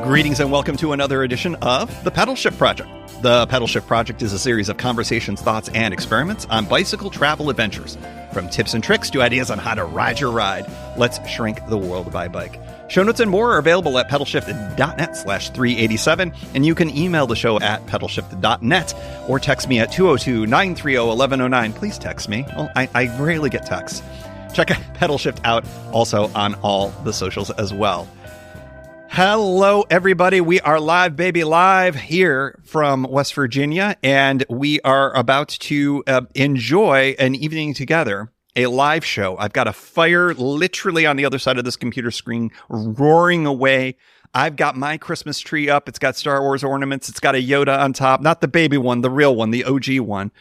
Greetings and welcome to another edition of the Pedalshift Project. The Pedalshift Project is a series of conversations, thoughts, and experiments on bicycle travel adventures. From tips and tricks to ideas on how to ride your ride, let's shrink the world by bike. Show notes and more are available at pedalshift.net/387, and you can email the show at pedalshift.net or text me at 202-930-1109. Please text me. Well, I rarely get texts. Check out Pedalshift out also on all the socials as well. Hello, everybody. We are live, baby, live here from West Virginia, and we are about to enjoy an evening together, a live show. I've got a fire literally on the other side of this computer screen roaring away. I've got my Christmas tree up. It's got Star Wars ornaments. It's got a Yoda on top, not the baby one, the real one, the OG one.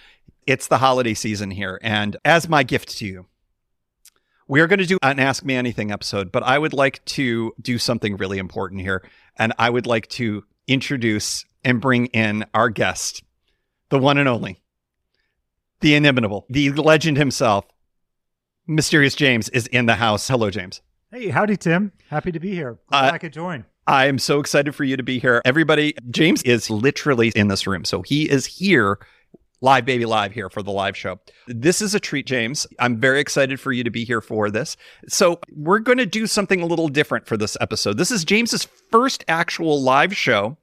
It's the holiday season here, and as my gift to you, we are going to do an Ask Me Anything episode, but I would like to do something really important here. And I would like to introduce and bring in our guest, the one and only, the inimitable, the legend himself. Mysterious James is in the house. Hello, James. Hey, howdy, Tim. Happy to be here. Glad I could join. I am so excited for you to be here. Everybody, James is literally in this room. So he is here. Live, baby, live here for the live show. This is a treat, James. I'm very excited for you to be here for this. So we're going to do something a little different for this episode. This is James's first actual live show.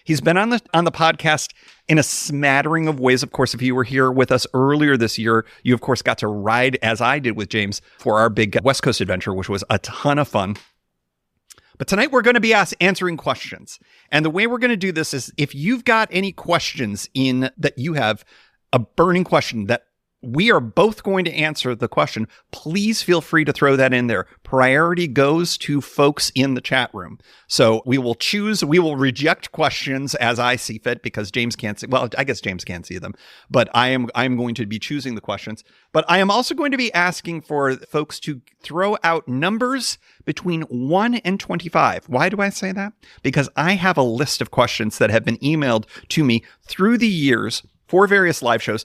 He's been on the podcast in a smattering of ways. Of course, if you were here with us earlier this year, you of course got to ride as I did with James for our big West Coast adventure, which was a ton of fun. But tonight we're going to be answering questions. And the way we're going to do this is if you've got any questions in that you have a burning question that we are both going to answer the question, please feel free to throw that in there. Priority goes to folks in the chat room. So we will reject questions as I see fit because James can't see. Well, I guess James can't see them, but I am going to be choosing the questions. But I am also going to be asking for folks to throw out numbers between 1 and 25. Why do I say that? Because I have a list of questions that have been emailed to me through the years for various live shows.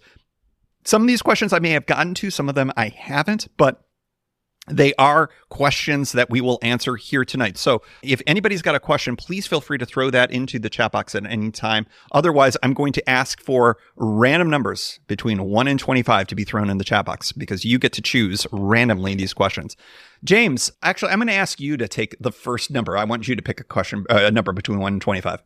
Some of these questions I may have gotten to, some of them I haven't, but they are questions that we will answer here tonight. So if anybody's got a question, please feel free to throw that into the chat box at any time. Otherwise, I'm going to ask for random numbers between 1 and 25 to be thrown in the chat box because you get to choose randomly these questions. James, actually, I'm going to ask you to take the first number. I want you to pick a number between 1 and 25.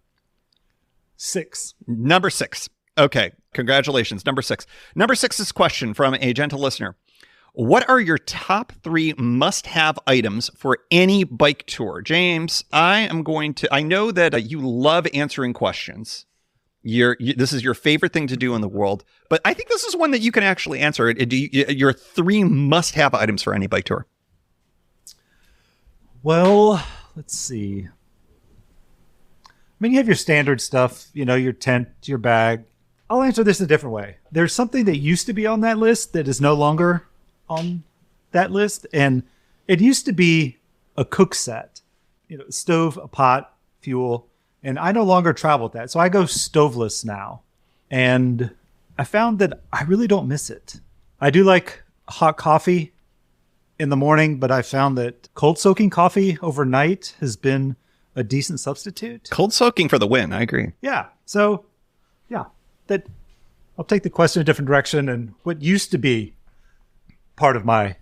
6. Number 6. Okay, congratulations. Number 6. Number 6's question from a gentle listener. What are your top 3 must-have items for any bike tour? James, I know that you love answering questions. This is your favorite thing to do in the world, but I think this is one that you can actually answer. Your 3 must-have items for any bike tour. Well, let's see. I mean, you have your standard stuff, your tent, your bag. I'll answer this a different way. There's something that used to be on that list that is no longer on that list. And it used to be a cook set, a stove, a pot, fuel. And I no longer travel with that. So I go stoveless now. And I found that I really don't miss it. I do like hot coffee in the morning, but I found that cold soaking coffee overnight has been a decent substitute. Cold soaking for the win. I agree. Yeah. So, yeah. That I'll take the question a different direction, and what used to be part of my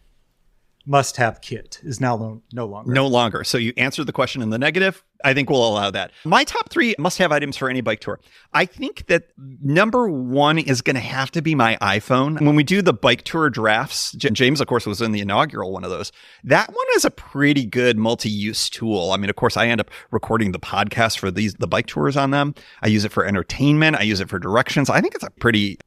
must-have kit is now no longer. No longer. So you answered the question in the negative. I think we'll allow that. My top 3 must-have items for any bike tour. I think that number 1 is going to have to be my iPhone. When we do the bike tour drafts, James, of course, was in the inaugural one of those. That one is a pretty good multi-use tool. I mean, of course, I end up recording the podcast for the bike tours on them. I use it for entertainment. I use it for directions. I think it's a pretty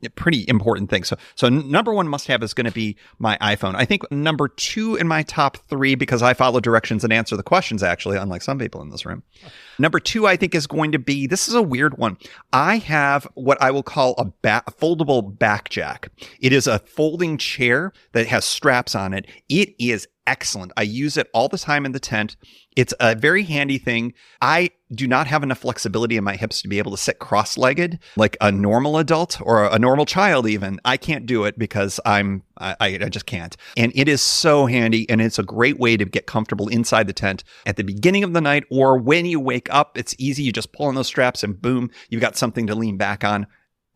important thing. So number 1 must-have is going to be my iPhone. I think number 2 in my top 3, because I follow directions and answer the questions, actually, unlike some people in this room. Number 2, I think, is going to be, this is a weird one. I have what I will call a foldable backjack. It is a folding chair that has straps on it. It is excellent. I use it all the time in the tent. It's a very handy thing. I do not have enough flexibility in my hips to be able to sit cross-legged like a normal adult or a normal child even. I can't do it because I just can't. And it is so handy, and it's a great way to get comfortable inside the tent at the beginning of the night or when you wake up. It's easy. You just pull on those straps and boom, you've got something to lean back on.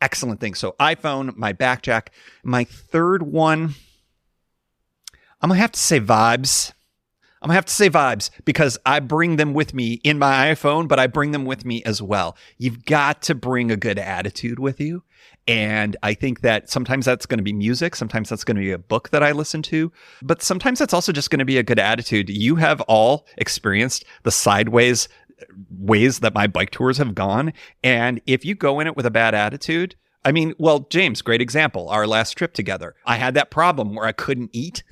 Excellent thing. So iPhone, my backjack. My third one, I'm going to have to say vibes. I'm going to have to say vibes because I bring them with me in my iPhone, but I bring them with me as well. You've got to bring a good attitude with you. And I think that sometimes that's going to be music. Sometimes that's going to be a book that I listen to. But sometimes that's also just going to be a good attitude. You have all experienced the sideways ways that my bike tours have gone. And if you go in it with a bad attitude, I mean, well, James, great example. Our last trip together, I had that problem where I couldn't eat.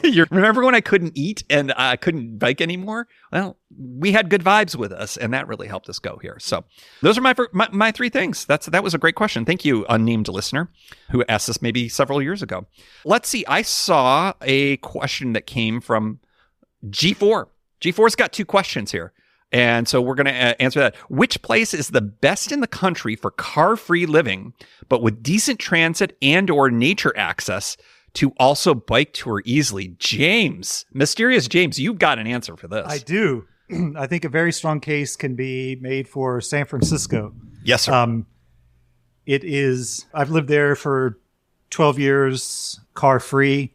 You remember when I couldn't eat and I couldn't bike anymore? Well, we had good vibes with us, and that really helped us go here. So those are my three things. That was a great question. Thank you, unnamed listener, who asked this maybe several years ago. Let's see. I saw a question that came from G4. G4's got two questions here. And so we're going to answer that. Which place is the best in the country for car-free living, but with decent transit and or nature access to also bike tour easily? James, mysterious James, you've got an answer for this. I do. I think a very strong case can be made for San Francisco. Yes, sir. It is, I've lived there for 12 years, car-free.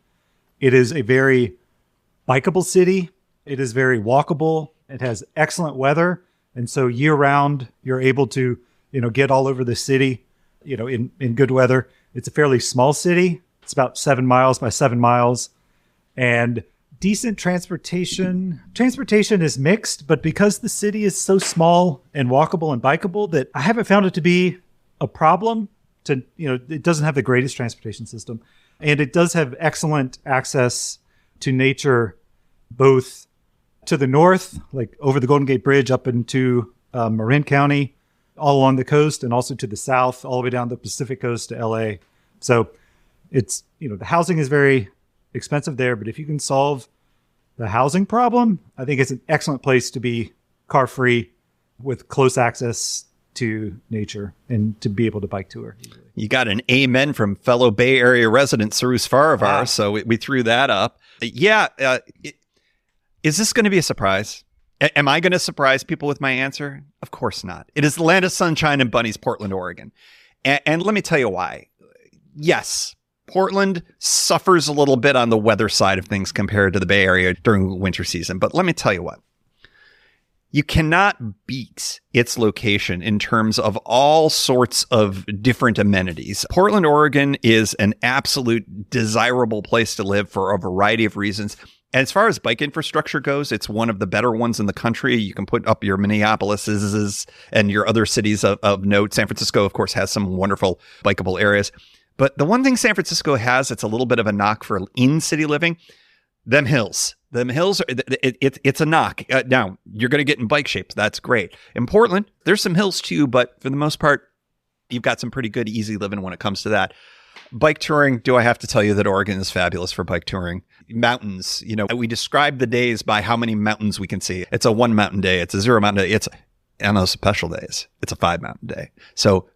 It is a very bikeable city. It is very walkable. It has excellent weather. And so year round, you're able to, get all over the city, in good weather. It's a fairly small city. It's about 7 miles by 7 miles, and decent transportation. Transportation is mixed, but because the city is so small and walkable and bikeable, that I haven't found it to be a problem. It doesn't have the greatest transportation system, and it does have excellent access to nature, both to the north, like over the Golden Gate Bridge up into Marin County, all along the coast, and also to the south, all the way down the Pacific coast to LA. So it's, the housing is very expensive there, but if you can solve the housing problem, I think it's an excellent place to be car-free with close access to nature and to be able to bike tour. You got an amen from fellow Bay Area resident Sarus Farivar, so we threw that up. Yeah, is this going to be a surprise? Am I going to surprise people with my answer? Of course not. It is the land of sunshine and bunnies, Portland, Oregon. And let me tell you why. Yes, Portland suffers a little bit on the weather side of things compared to the Bay Area during winter season. But let me tell you what. You cannot beat its location in terms of all sorts of different amenities. Portland, Oregon is an absolute desirable place to live for a variety of reasons. And as far as bike infrastructure goes, it's one of the better ones in the country. You can put up your Minneapolis's and your other cities of note. San Francisco, of course, has some wonderful bikeable areas. But the one thing San Francisco has, it's a little bit of a knock for in-city living, them hills. Them hills, it's a knock. Now, you're going to get in bike shape. That's great. In Portland, there's some hills too, but for the most part, you've got some pretty good, easy living when it comes to that. Bike touring, do I have to tell you that Oregon is fabulous for bike touring? Mountains, we describe the days by how many mountains we can see. It's a 1 mountain day. It's a 0 mountain day. It's, on those special days, it's a 5 mountain day. So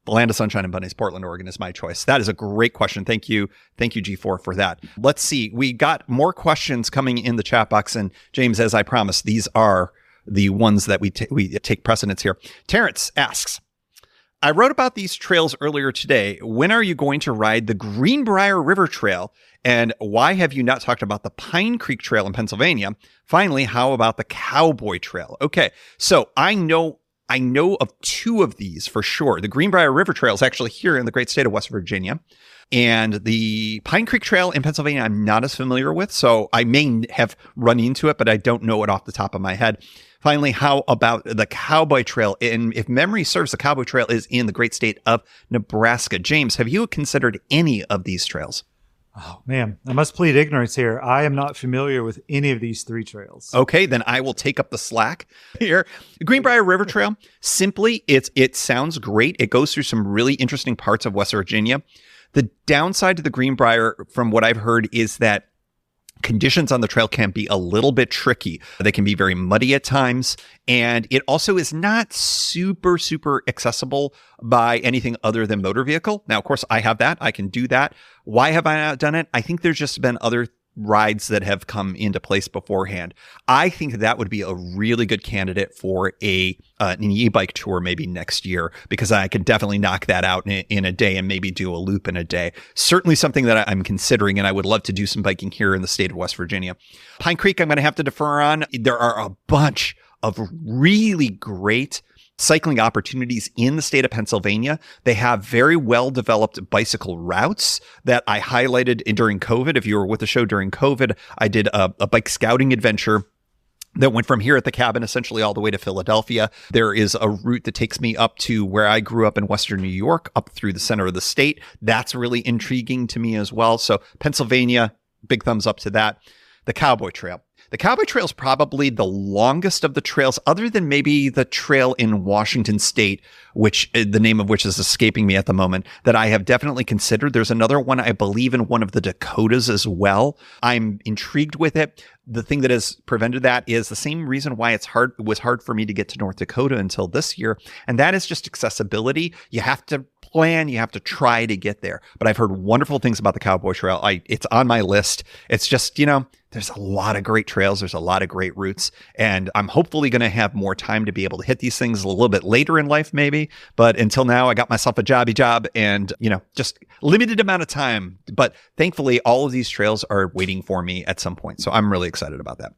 the land of sunshine and bunnies, Portland, Oregon is my choice. That is a great question. Thank you. Thank you, G4, for that. Let's see. We got more questions coming in the chat box. And James, as I promised, these are the ones that we take precedence here. Terrence asks, I wrote about these trails earlier today. When are you going to ride the Greenbrier River Trail? And why have you not talked about the Pine Creek Trail in Pennsylvania? Finally, how about the Cowboy Trail? Okay, so I know of two of these for sure. The Greenbrier River Trail is actually here in the great state of West Virginia. And the Pine Creek Trail in Pennsylvania, I'm not as familiar with. So I may have run into it, but I don't know it off the top of my head. Finally, how about the Cowboy Trail? And if memory serves, the Cowboy Trail is in the great state of Nebraska. James, have you considered any of these trails? Oh, man, I must plead ignorance here. I am not familiar with any of these three trails. Okay, then I will take up the slack here. Greenbrier River Trail, simply, it sounds great. It goes through some really interesting parts of West Virginia. The downside to the Greenbrier, from what I've heard, is that Conditions on the trail can be a little bit tricky. They can be very muddy at times. And it also is not super, super accessible by anything other than motor vehicle. Now, of course, I have that. I can do that. Why have I not done it? I think there's just been other rides that have come into place beforehand. I think that would be a really good candidate for an e-bike tour maybe next year, because I could definitely knock that out in a day and maybe do a loop in a day. Certainly something that I'm considering, and I would love to do some biking here in the state of West Virginia. Pine Creek, I'm going to have to defer on. There are a bunch of really great cycling opportunities in the state of Pennsylvania. They have very well developed bicycle routes that I highlighted during COVID. If you were with the show during COVID, I did a bike scouting adventure that went from here at the cabin essentially all the way to Philadelphia. There is a route that takes me up to where I grew up in Western New York, up through the center of the state. That's really intriguing to me as well. So Pennsylvania, big thumbs up to that. The Cowboy Trail. The Cowboy Trail is probably the longest of the trails, other than maybe the trail in Washington State, which the name of which is escaping me at the moment, that I have definitely considered. There's another one, I believe, in one of the Dakotas as well. I'm intrigued with it. The thing that has prevented that is the same reason why it was hard for me to get to North Dakota until this year. And that is just accessibility. You have to plan, you have to try to get there. But I've heard wonderful things about the Cowboy Trail. It's on my list. It's just, there's a lot of great trails. There's a lot of great routes. And I'm hopefully going to have more time to be able to hit these things a little bit later in life, maybe. But until now, I got myself a jobby job and, just limited amount of time. But thankfully, all of these trails are waiting for me at some point. So I'm really excited about that.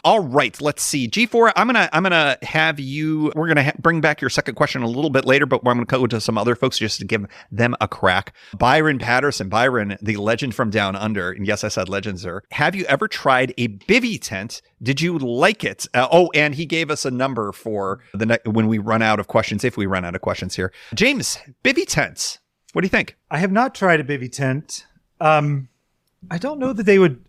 All right, let's see. G4, I'm gonna have you. We're gonna bring back your second question a little bit later, but I'm gonna go to some other folks just to give them a crack. Byron Patterson, Byron, the legend from down under, and yes, I said legend, sir. Have you ever tried a bivy tent? Did you like it? And he gave us a number for when we run out of questions, if we run out of questions here. James, bivy tents. What do you think? I have not tried a bivy tent. I don't know that they would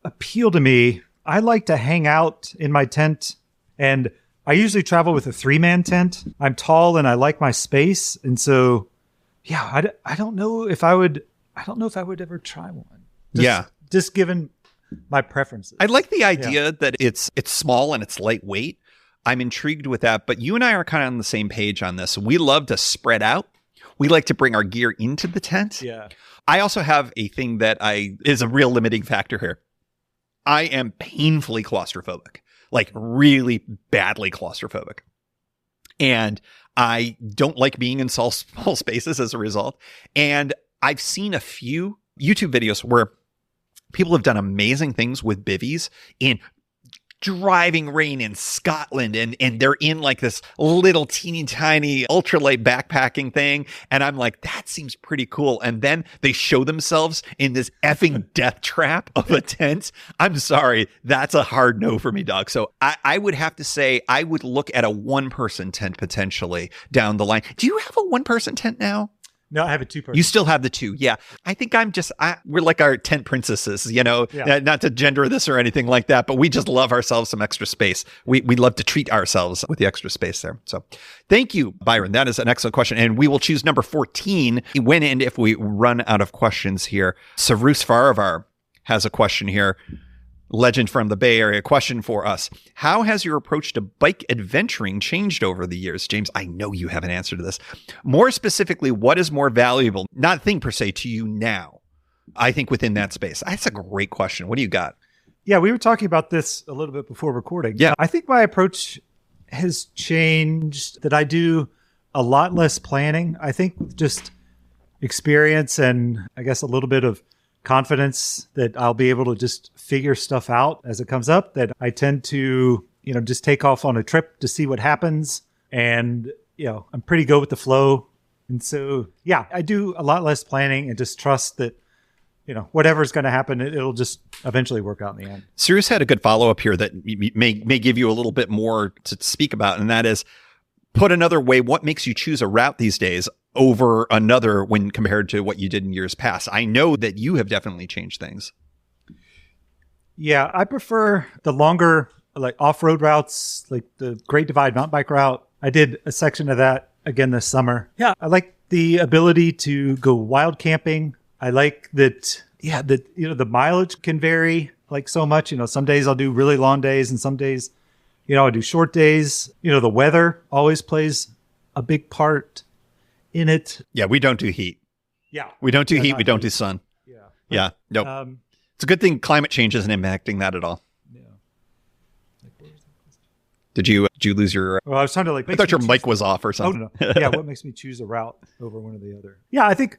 appeal to me. I like to hang out in my tent, and I usually travel with a 3-man tent. I'm tall and I like my space. And so, yeah, I don't know if I would ever try one. Just given my preferences. I like the idea that it's small and it's lightweight. I'm intrigued with that, but you and I are kind of on the same page on this. We love to spread out. We like to bring our gear into the tent. Yeah. I also have a thing that is a real limiting factor here. I am painfully claustrophobic, like really badly claustrophobic. And I don't like being in small spaces as a result. And I've seen a few YouTube videos where people have done amazing things with bivvies in driving rain in Scotland, and they're in like this little teeny tiny ultralight backpacking thing, and I'm like, that seems pretty cool. And then they show themselves in this effing death trap of a tent. I'm sorry, that's a hard no for me, dog. So I would have to say I would look at a 1-person tent potentially down the line. Do you have a 1-person tent now? No, I have a 2-person. You still have the 2. Yeah. I think we're like our tent princesses, not to gender this or anything like that, but we just love ourselves some extra space. We love to treat ourselves with the extra space there. So thank you, Byron. That is an excellent question. And we will choose number 14 when and if we run out of questions here. Sarus Faravar has a question here. Legend from the Bay Area. Question for us. How has your approach to bike adventuring changed over the years? James, I know you have an answer to this. More specifically, what is more valuable, not a thing per se, to you now? I think within that space. That's a great question. What do you got? Yeah, we were talking about this a little bit before recording. Yeah. I think my approach has changed, that I do a lot less planning. I think with just experience and I guess a little bit of confidence that I'll be able to just figure stuff out as it comes up, that I tend to, just take off on a trip to see what happens. And, I'm pretty good with the flow. And so, yeah, I do a lot less planning and just trust that, whatever's going to happen, it'll just eventually work out in the end. Sirius had a good follow-up here that may give you a little bit more to speak about. And that is, put another way, what makes you choose a route these days over another when compared to what you did in years past? I know that you have definitely changed things. Yeah, I prefer the longer, like off-road routes, like the Great Divide mountain bike route. I did a section of that again this summer. Yeah, I like the ability to go wild camping. I like that, yeah, the mileage can vary like so much. Some days I'll do really long days, and some days, I do short days. The weather always plays a big part in it. Yeah, we don't do heat. Yeah. We don't do heat. We don't do sun. Yeah. Yeah. Nope. It's a good thing climate change isn't impacting that at all. Yeah. Did you lose your... Well, I was trying to I thought your mic was off or something. Oh, no. Yeah, what makes me choose a route over one or the other? Yeah, I think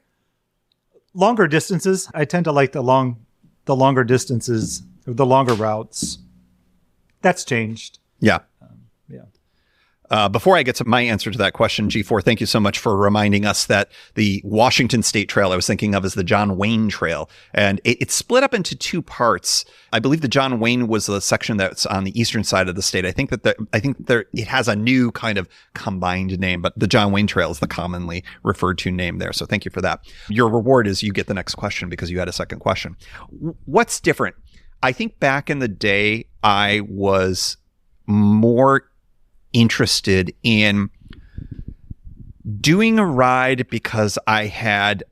longer distances. I tend to like the longer distances, or the longer routes. That's changed. Yeah. Yeah. Before I get to my answer to that question, G4, thank you so much for reminding us that the Washington State Trail I was thinking of as the John Wayne Trail, and it's split up into two parts. I believe the John Wayne was the section that's on the eastern side of the state. I think it has a new kind of combined name, but the John Wayne Trail is the commonly referred to name there. So thank you for that. Your reward is you get the next question because you had a second question. What's different? I think back in the day, I was more interested in doing a ride because I had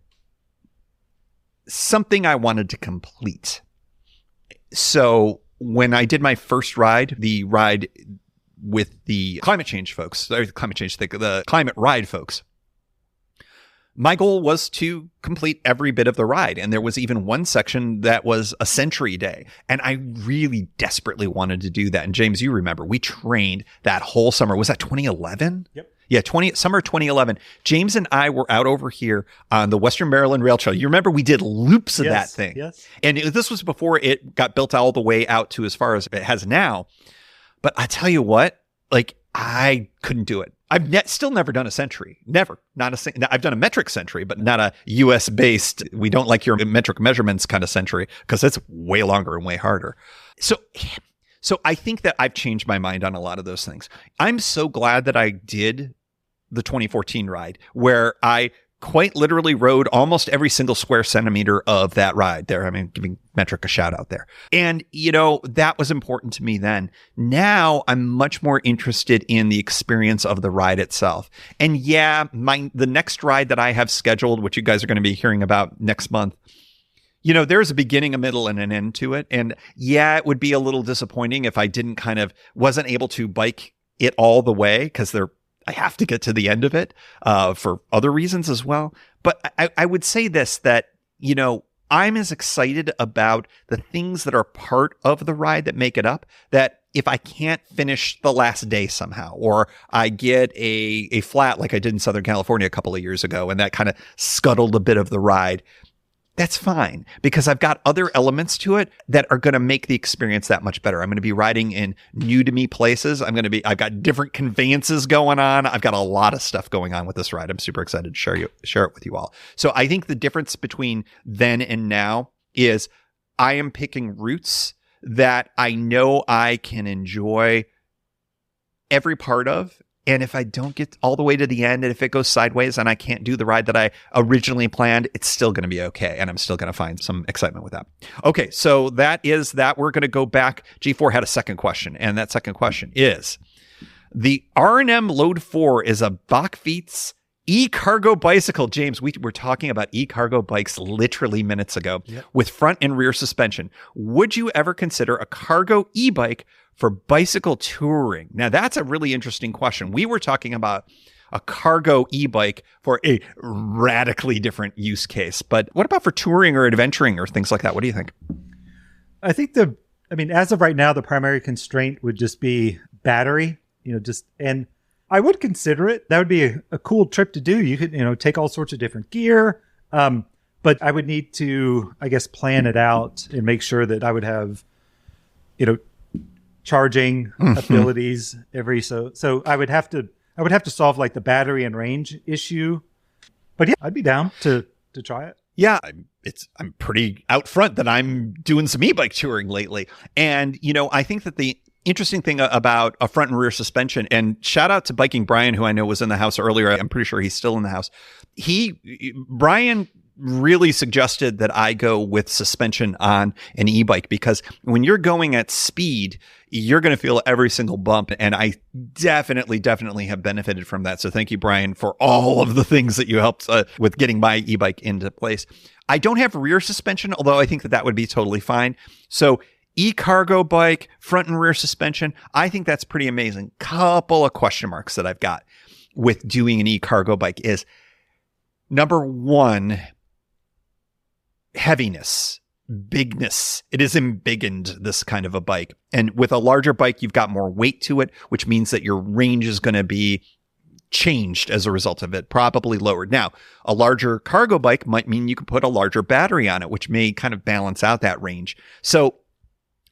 something I wanted to complete. So when I did my first ride, the ride with the climate ride folks, my goal was to complete every bit of the ride. And there was even one section that was a century day. And I really desperately wanted to do that. And James, you remember, we trained that whole summer. Was that 2011? Yep. Yeah, summer 2011. James and I were out over here on the Western Maryland Rail Trail. You remember we did loops of that thing. Yes. And this was before it got built all the way out to as far as it has now. But I tell you what, I couldn't do it. I've still never done a century. Never. I've done a metric century, but not a US based, we don't like your metric measurements kind of century, because it's way longer and way harder. So I think that I've changed my mind on a lot of those things. I'm so glad that I did the 2014 ride, where I quite literally rode almost every single square centimeter of that ride there. I mean, giving metric a shout out there. And, that was important to me then. Now I'm much more interested in the experience of the ride itself. And yeah, the next ride that I have scheduled, which you guys are going to be hearing about next month, there's a beginning, a middle, and an end to it. And yeah, it would be a little disappointing if I wasn't able to bike it all the way, because I have to get to the end of it for other reasons as well. But I would say this, that, I'm as excited about the things that are part of the ride that make it up, that if I can't finish the last day somehow, or I get a flat like I did in Southern California a couple of years ago, and that kind of scuttled a bit of the ride, that's fine, because I've got other elements to it that are going to make the experience that much better. I'm going to be riding in new to me places. I've got different conveyances going on. I've got a lot of stuff going on with this ride. I'm super excited to share it with you all. So I think the difference between then and now is I am picking routes that I know I can enjoy every part of. And if I don't get all the way to the end, and if it goes sideways and I can't do the ride that I originally planned, it's still going to be okay. And I'm still going to find some excitement with that. Okay, so that is that. We're going to go back. G4 had a second question. And that second question is, the R&M Load 4 is a Bachfeets e-cargo bicycle. James, we were talking about e-cargo bikes literally minutes ago. Yep. With front and rear suspension. Would you ever consider a cargo e-bike for bicycle touring? Now, that's a really interesting question. We were talking about a cargo e-bike for a radically different use case. But what about for touring or adventuring or things like that? What do you think? I think as of right now, the primary constraint would just be battery, and I would consider it. That would be a cool trip to do. You could, take all sorts of different gear. But I would need to, I guess, plan it out and make sure that I would have, charging abilities so I would have to solve like the battery and range issue. But yeah, I'd be down to try it. Yeah, I'm pretty out front that I'm doing some e-bike touring lately. And, I think that the interesting thing about a front and rear suspension, and shout out to Biking Brian, who I know was in the house earlier. I'm pretty sure he's still in the house. Brian really suggested that I go with suspension on an e-bike, because when you're going at speed, you're going to feel every single bump. And I definitely have benefited from that. So thank you, Brian, for all of the things that you helped with getting my e-bike into place. I don't have rear suspension, although I think that would be totally fine. So e-cargo bike, front and rear suspension, I think that's pretty amazing. Couple of question marks that I've got with doing an e-cargo bike is, number one, heaviness, bigness. It is embiggened, this kind of a bike. And with a larger bike, you've got more weight to it, which means that your range is going to be changed as a result of it, probably lowered. Now, a larger cargo bike might mean you can put a larger battery on it, which may kind of balance out that range. So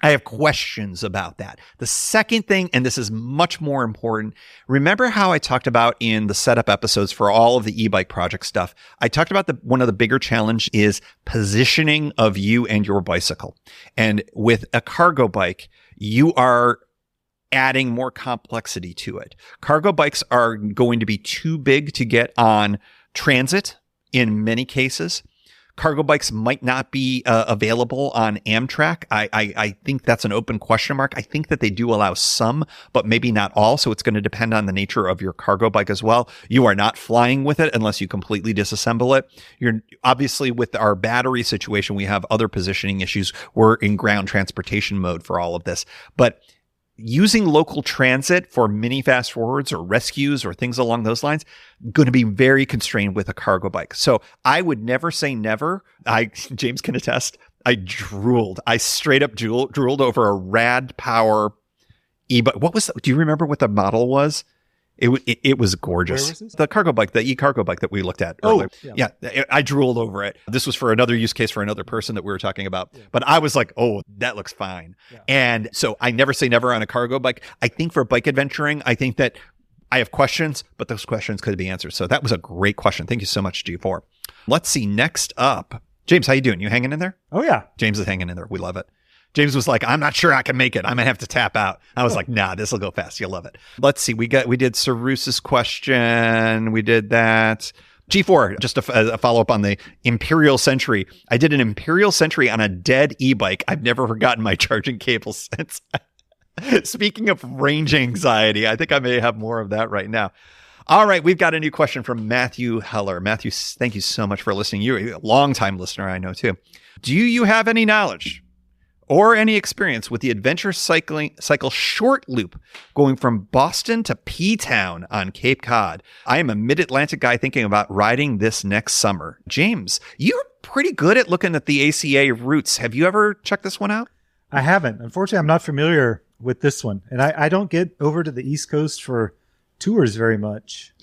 I have questions about that. The second thing, and this is much more important, remember how I talked about in the setup episodes for all of the e-bike project stuff, I talked about one of the bigger challenge is positioning of you and your bicycle. And with a cargo bike, you are adding more complexity to it. Cargo bikes are going to be too big to get on transit in many cases. Cargo bikes might not be available on Amtrak. I think that's an open question mark. I think that they do allow some, but maybe not all. So it's going to depend on the nature of your cargo bike as well. You are not flying with it unless you completely disassemble it. You're obviously, with our battery situation, we have other positioning issues. We're in ground transportation mode for all of this. But using local transit for mini fast forwards or rescues or things along those lines, going to be very constrained with a cargo bike. So I would never say never. James can attest. I drooled. I straight up drooled over a Rad Power e-bike. What was that? Do you remember what the model was? It was gorgeous. Where was this? The cargo bike, the e-cargo bike that we looked at earlier. Yeah, I drooled over it. This was for another use case for another person that we were talking about. Yeah. But I was like, oh, that looks fine. Yeah. And so I never say never on a cargo bike. I think for bike adventuring, I think that I have questions, but those questions could be answered. So that was a great question. Thank you so much, G4. Let's see. Next up, James, how you doing? You hanging in there? Oh, yeah. James is hanging in there. We love it. James was like, I'm not sure I can make it. I might have to tap out. I was like, nah, this will go fast. You'll love it. Let's see. We did Sarus's question. We did that. G4, just a follow-up on the Imperial Century. I did an Imperial Century on a dead e-bike. I've never forgotten my charging cable since. Speaking of range anxiety, I think I may have more of that right now. All right, we've got a new question from Matthew Heller. Matthew, thank you so much for listening. You're a long-time listener, I know, too. Do you have any knowledge or any experience with the adventure cycle short loop going from Boston to P-Town on Cape Cod? I am a mid-Atlantic guy thinking about riding this next summer. James, you're pretty good at looking at the ACA routes. Have you ever checked this one out? I haven't. Unfortunately, I'm not familiar with this one. And I don't get over to the East Coast for tours very much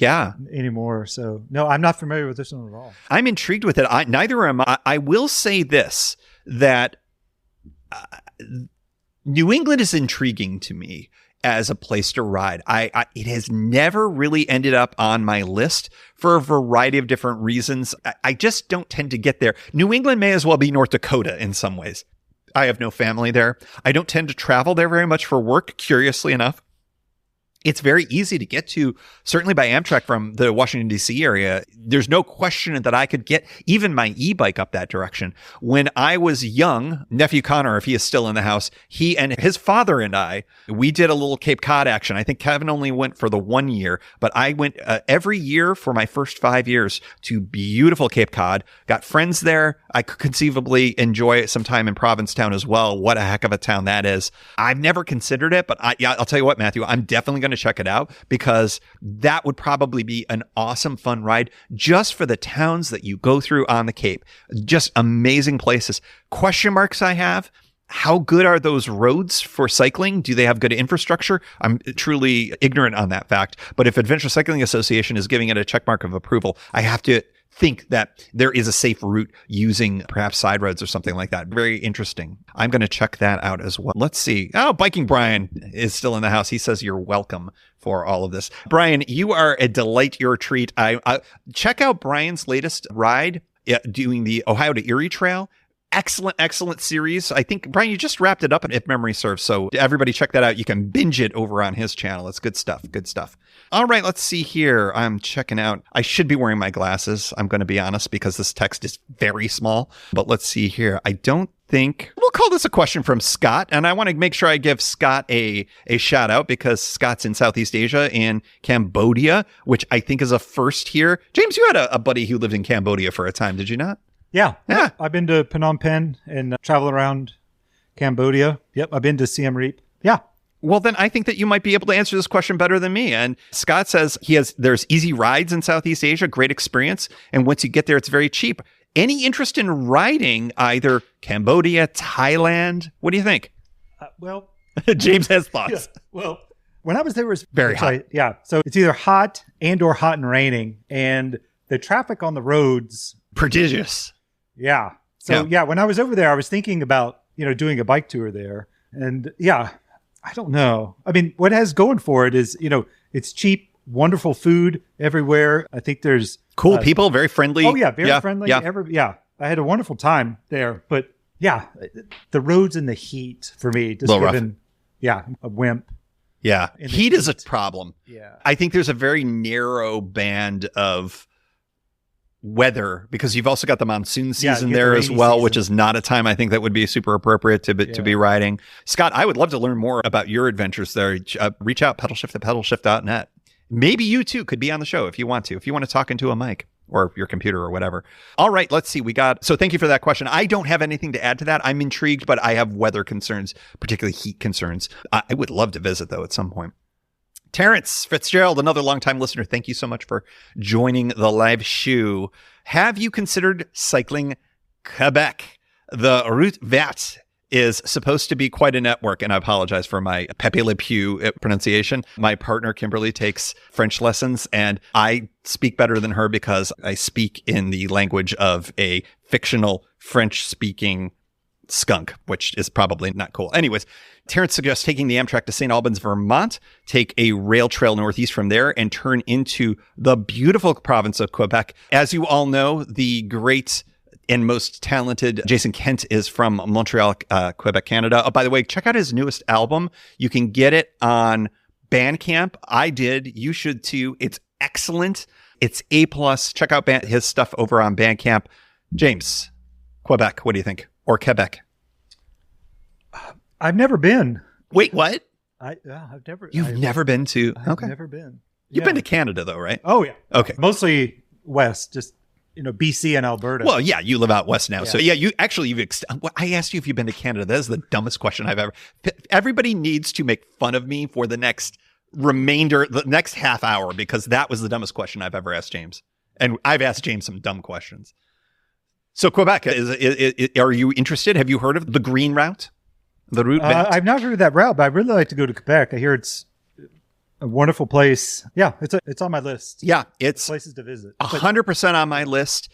anymore. So no, I'm not familiar with this one at all. I'm intrigued with it. Neither am I. I will say this, that New England is intriguing to me as a place to ride. It has never really ended up on my list for a variety of different reasons. I just don't tend to get there. New England may as well be North Dakota in some ways. I have no family there. I don't tend to travel there very much for work, curiously enough. It's very easy to get to, certainly by Amtrak from the Washington, D.C. area. There's no question that I could get even my e-bike up that direction. When I was young, nephew Connor, if he is still in the house, he and his father and I, we did a little Cape Cod action. I think Kevin only went for the 1 year, but I went every year for my first 5 years to beautiful Cape Cod. Got friends there. I could conceivably enjoy some time in Provincetown as well. What a heck of a town that is. I've never considered it, but I'll tell you what, Matthew, I'm definitely going to check it out, because that would probably be an awesome, fun ride just for the towns that you go through on the Cape. Just amazing places. Question marks I have: how good are those roads for cycling? Do they have good infrastructure? I'm truly ignorant on that fact. But if Adventure Cycling Association is giving it a check mark of approval, I have to think that there is a safe route using perhaps side roads or something like that. Very interesting. I'm going to check that out as well. Let's see. Oh, Biking Brian is still in the house. He says you're welcome for all of this. Brian, you are a delight. You're a treat. I check out Brian's latest ride doing the Ohio to Erie Trail. Excellent series. I think, Brian, you just wrapped it up, if memory serves. So everybody check that out. You can binge it over on his channel. It's good stuff. All right, let's see here. I'm checking out. I should be wearing my glasses, I'm going to be honest, because this text is very small. But let's see here. I don't think we'll call this a question from Scott. And I want to make sure I give Scott a shout out, because Scott's in Southeast Asia, in Cambodia, which I think is a first here. James, you had a buddy who lived in Cambodia for a time, did you not? Yeah. Yeah. I've been to Phnom Penh and travel around Cambodia. Yep. I've been to Siem Reap. Yeah. Well, then I think that you might be able to answer this question better than me. And Scott says there's easy rides in Southeast Asia, great experience. And once you get there, it's very cheap. Any interest in riding either Cambodia, Thailand? What do you think? Well, James has thoughts. Yeah, well, when I was there, it was very hot. Yeah. So it's either hot or hot and raining. And the traffic on the roads. Prodigious. Yeah. So yeah, when I was over there, I was thinking about, doing a bike tour there. And yeah, I don't know. I mean, what it has going for it is, it's cheap, wonderful food everywhere. I think there's cool people, very friendly. Oh yeah, very friendly. Yeah. I had a wonderful time there, but yeah, the roads and the heat for me just given, a wimp. Yeah, heat is a problem. Yeah, I think there's a very narrow band of weather because you've also got the monsoon season there as well, season. Which is not a time I think that would be super appropriate to be riding. Scott, I would love to learn more about your adventures there. Reach out, Pedalshift at pedalshift.net. Maybe you too could be on the show if you want to talk into a mic or your computer or whatever. All right, let's see. So thank you for that question. I don't have anything to add to that. I'm intrigued, but I have weather concerns, particularly heat concerns. I would love to visit though at some point. Terrence Fitzgerald, another longtime listener. Thank you so much for joining the live show. Have you considered cycling Quebec? The Route Verte is supposed to be quite a network, and I apologize for my Pepe Le Pew pronunciation. My partner, Kimberly, takes French lessons, and I speak better than her because I speak in the language of a fictional French-speaking skunk, which is probably not cool. Anyways, Terrence suggests taking the Amtrak to St. Albans, Vermont, take a rail trail northeast from there, and turn into the beautiful province of Quebec. As you all know, the great and most talented Jason Kent is from Montreal, Quebec, Canada. Oh, by the way, check out his newest album. You can get it on Bandcamp. I did. You should too. It's excellent. It's A+. Check out his stuff over on Bandcamp. James, Quebec, what do you think? Or Quebec? I've never been. Wait, what? I've never. You've never been to? I've never been. You've been to Canada though, right? Oh yeah. Okay. Mostly west, just BC and Alberta. Well, yeah, you live out west now. Yeah. So yeah, I asked you if you've been to Canada. That is the dumbest question I've ever. Everybody needs to make fun of me for the next half hour because that was the dumbest question I've ever asked James. And I've asked James some dumb questions. So Quebec, are you interested? Have you heard of the Green Route? The route? I've not heard of that route, but I'd really like to go to Quebec. I hear it's a wonderful place. Yeah, it's on my list. Yeah, it's places to visit. 100% on my list.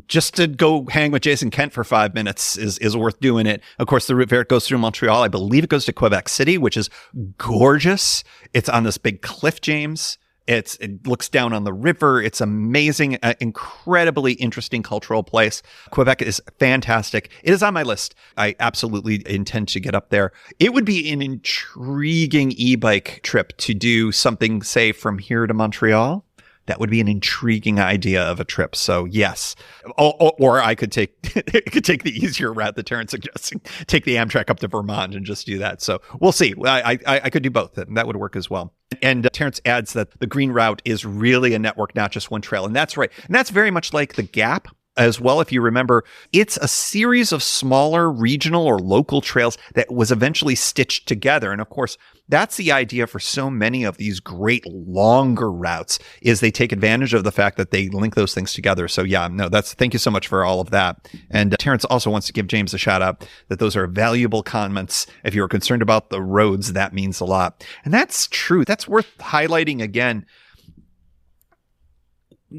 Just to go hang with Jason Kent for 5 minutes is worth doing it. Of course, the route Verte goes through Montreal. I believe it goes to Quebec City, which is gorgeous. It's on this big cliff, James. It looks down on the river. It's amazing, incredibly interesting cultural place. Quebec is fantastic. It is on my list. I absolutely intend to get up there. It would be an intriguing e-bike trip to do something, say, from here to Montreal. That would be an intriguing idea of a trip. So yes, or I could take the easier route that Terrence suggesting, take the Amtrak up to Vermont and just do that. So we'll see. I could do both. That would work as well. And Terrence adds that the Green Route is really a network, not just one trail. And that's right. And that's very much like the Gap as well. If you remember, it's a series of smaller regional or local trails that was eventually stitched together. And of course, that's the idea for so many of these great longer routes is they take advantage of the fact that they link those things together. So yeah, no, thank you so much for all of that. And Terrence also wants to give James a shout out that those are valuable comments. If you're concerned about the roads, that means a lot. And that's true. That's worth highlighting again.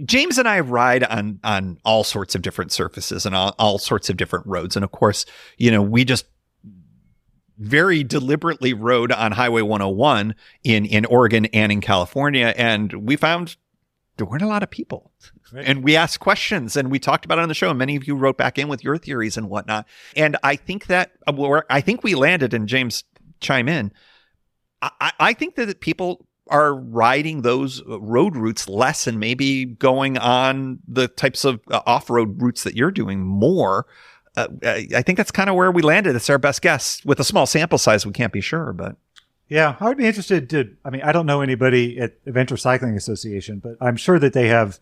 James and I ride on all sorts of different surfaces and all sorts of different roads. And of course, we just very deliberately rode on Highway 101 in Oregon and in California. And we found there weren't a lot of people. Right. And we asked questions and we talked about it on the show. And many of you wrote back in with your theories and whatnot. And I think we landed, and James chime in. I think that people are riding those road routes less and maybe going on the types of off-road routes that you're doing more. I think that's kind of where we landed. It's our best guess. With a small sample size, we can't be sure, but. Yeah, I would be interested I don't know anybody at Adventure Cycling Association, but I'm sure that they have,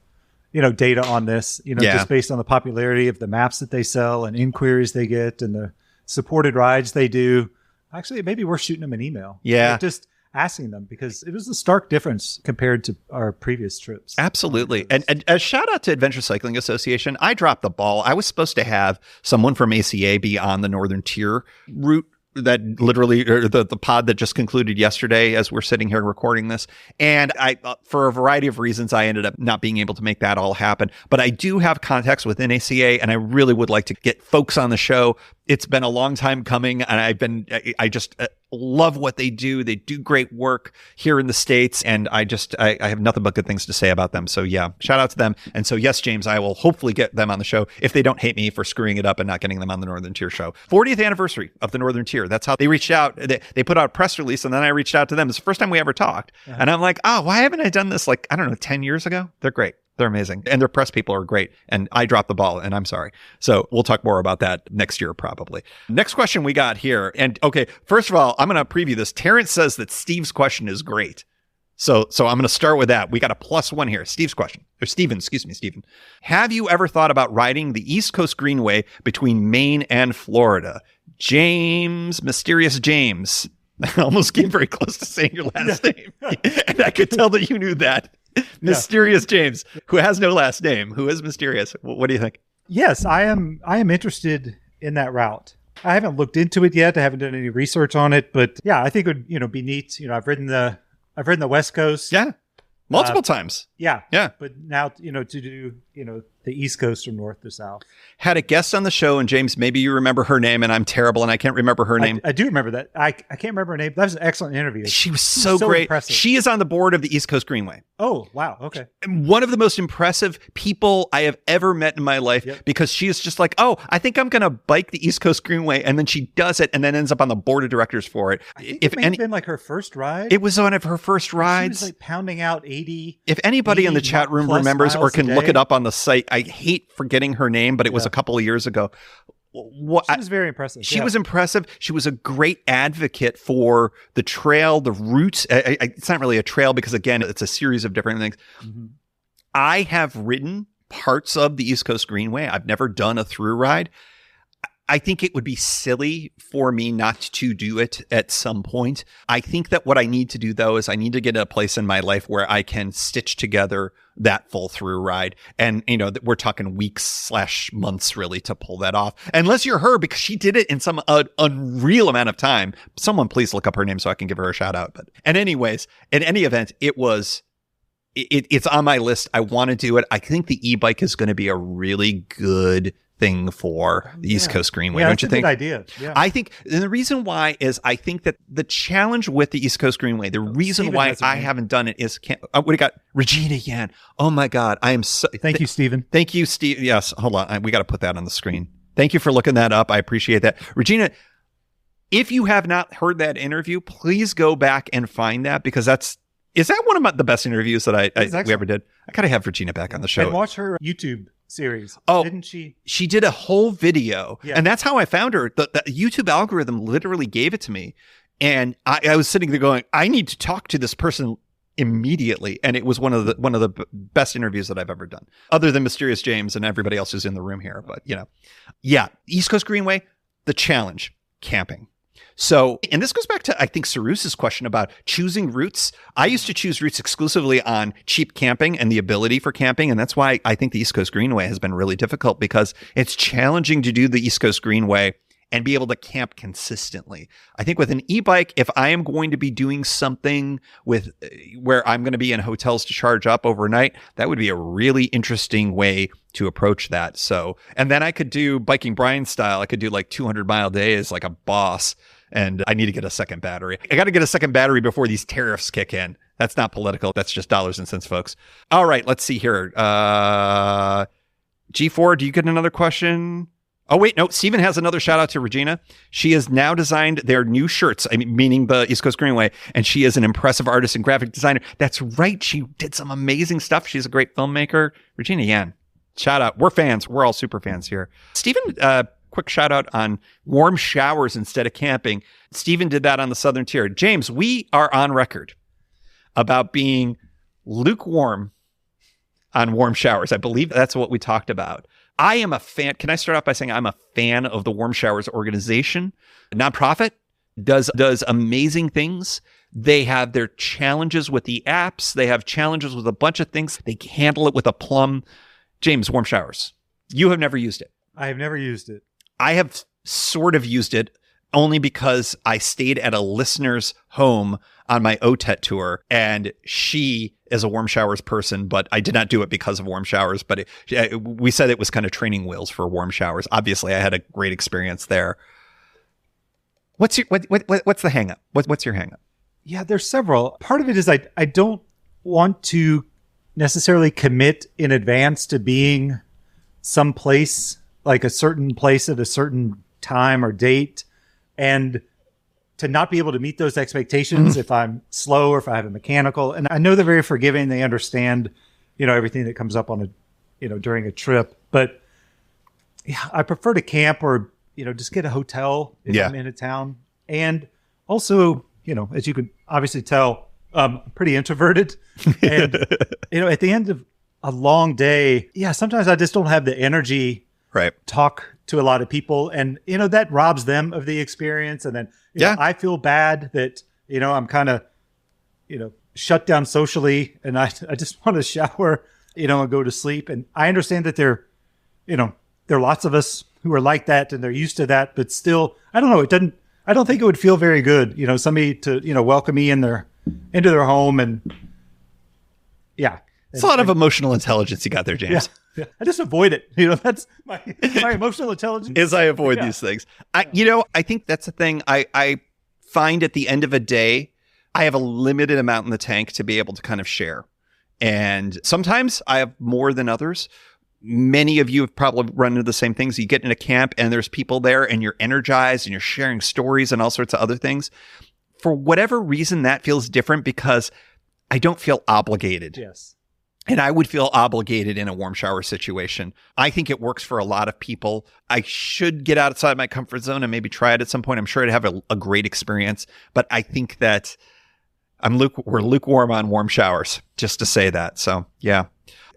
data on this, just based on the popularity of the maps that they sell and inquiries they get and the supported rides they do. Actually, it may be worth shooting them an email. Yeah. Just asking them, because it was a stark difference compared to our previous trips. Absolutely. And a shout out to Adventure Cycling Association. I dropped the ball. I was supposed to have someone from ACA be on the Northern Tier route that literally, or the pod that just concluded yesterday as we're sitting here recording this. And I, for a variety of reasons, I ended up not being able to make that all happen. But I do have contacts within ACA, and I really would like to get folks on the show. It's been a long time coming, and I just love what they do. They do great work here in the States, and I have nothing but good things to say about them. So yeah, shout out to them. And so yes, James, I will hopefully get them on the show if they don't hate me for screwing it up and not getting them on the Northern Tier show. 40th anniversary of the Northern Tier. That's how they reached out. They put out a press release, and then I reached out to them. It's the first time we ever talked. Uh-huh. And I'm like, oh, why haven't I done this 10 years ago? They're great. They're amazing. And their press people are great. And I dropped the ball, and I'm sorry. So we'll talk more about that next year, probably. Next question we got here. And okay, first of all, I'm going to preview this. Terrence says that Steve's question is great. So I'm going to start with that. We got a +1 here. Steve's question. Or Steven. Have you ever thought about riding the East Coast Greenway between Maine and Florida? James, Mysterious James. I almost came very close to saying your last name. And I could tell that you knew that. Mysterious James, who has no last name, who is mysterious. What do you think? Yes, I am interested in that route. I haven't looked into it yet. I haven't done any research on it, but yeah, I think it would, be neat. I've ridden the West Coast. Yeah. Multiple times. Yeah. Yeah. But now, to do, the East Coast from north to south. Had a guest on the show, and James, maybe you remember her name, and I'm terrible, and I can't remember her name. I do remember that. I can't remember her name. That was an excellent interview. She was so great. Impressive. She is on the board of the East Coast Greenway. Oh, wow. Okay. One of the most impressive people I have ever met in my life, because she is just like, oh, I think I'm going to bike the East Coast Greenway. And then she does it and then ends up on the board of directors for it. I think it may have been like her first ride. It was one of her first rides. She was pounding out 80. If anybody in the chat room remembers or can look it up on the site, I hate forgetting her name, but it was a couple of years ago. She was very impressive. She was impressive. She was a great advocate for the trail, the routes. It's not really a trail because, again, it's a series of different things. Mm-hmm. I have ridden parts of the East Coast Greenway. I've never done a through ride. I think it would be silly for me not to do it at some point. I think that what I need to do, though, is I need to get to a place in my life where I can stitch together that full through ride. And, we're talking weeks/months really to pull that off. Unless you're her, because she did it in some unreal amount of time. Someone please look up her name so I can give her a shout out. But, and anyways, in any event, it's on my list. I want to do it. I think the e-bike is going to be a really good thing for the East Coast Greenway, don't you think? That's a good idea. Yeah. I think, and the reason why is I think that the challenge with the East Coast Greenway, the reason why I haven't done it is, what do you got? Regina Yan. Oh my God. I am so. Thank you, Stephen. Thank you, Steve. Yes. Hold on. We got to put that on the screen. Thank you for looking that up. I appreciate that. Regina, if you have not heard that interview, please go back and find that, because is that one of the best interviews that we ever did? I got to have Regina back on the show. And watch her YouTube series. Oh, didn't she? She did a whole video, and that's how I found her. The YouTube algorithm literally gave it to me, and I was sitting there going, I need to talk to this person immediately, and it was one of the best interviews that I've ever done, other than Mysterious James and everybody else who's in the room here. But East Coast Greenway, the challenge, camping. So, and this goes back to, I think, Sarus's question about choosing routes. I used to choose routes exclusively on cheap camping and the ability for camping. And that's why I think the East Coast Greenway has been really difficult, because it's challenging to do the East Coast Greenway and be able to camp consistently. I think with an e-bike, if I am going to be doing something where I'm going to be in hotels to charge up overnight, that would be a really interesting way to approach that. So, and then I could do Biking Brian style. I could do like 200-mile days like a boss. And I need to get a second battery. I got to get a second battery before these tariffs kick in. That's not political. That's just dollars and cents, folks. All right, let's see here. G4, do you get another question? Oh, wait, no. Steven has another shout out to Regina. She has now designed their new shirts, meaning the East Coast Greenway, and she is an impressive artist and graphic designer. That's right. She did some amazing stuff. She's a great filmmaker. Regina Yan, shout out. We're fans. We're all super fans here. Steven, quick shout out on warm showers instead of camping. Steven did that on the Southern Tier. James, we are on record about being lukewarm on warm showers. I believe that's what we talked about. I am a fan. Can I start off by saying I'm a fan of the Warm Showers organization? A nonprofit, does amazing things. They have their challenges with the apps. They have challenges with a bunch of things. They handle it with aplomb. James, Warm Showers. You have never used it. I have never used it. I have sort of used it only because I stayed at a listener's home on my OTET tour, and she is a Warm Showers person, but I did not do it because of Warm Showers. But we said it was kind of training wheels for Warm Showers. Obviously, I had a great experience there. What's the hang up? What's your hang up? Yeah, there's several. Part of it is I don't want to necessarily commit in advance to being someplace, like a certain place at a certain time or date, and to not be able to meet those expectations if I'm slow or if I have a mechanical. And I know they're very forgiving. They understand, everything that comes up on during a trip. But yeah, I prefer to camp or, just get a hotel if I'm in a town. And also, as you can obviously tell, I'm pretty introverted. And, at the end of a long day, sometimes I just don't have the energy to talk to a lot of people. And, that robs them of the experience. And then, I feel bad that, I'm kind of, shut down socially and I just want to shower, and go to sleep. And I understand that there are lots of us who are like that and they're used to that, but still, I don't know. I don't think it would feel very good, somebody to, welcome me into their home. And it's a lot of emotional intelligence you got there, James. Yeah. I just avoid it. That's my emotional intelligence. Is I avoid these things. I think that's the thing. I find at the end of a day, I have a limited amount in the tank to be able to kind of share. And sometimes I have more than others. Many of you have probably run into the same things. You get in a camp and there's people there and you're energized and you're sharing stories and all sorts of other things. For whatever reason, that feels different because I don't feel obligated. Yes. And I would feel obligated in a warm shower situation. I think it works for a lot of people. I should get outside my comfort zone and maybe try it at some point. I'm sure I'd have a great experience. But I think that we're lukewarm on warm showers, just to say that. So, yeah.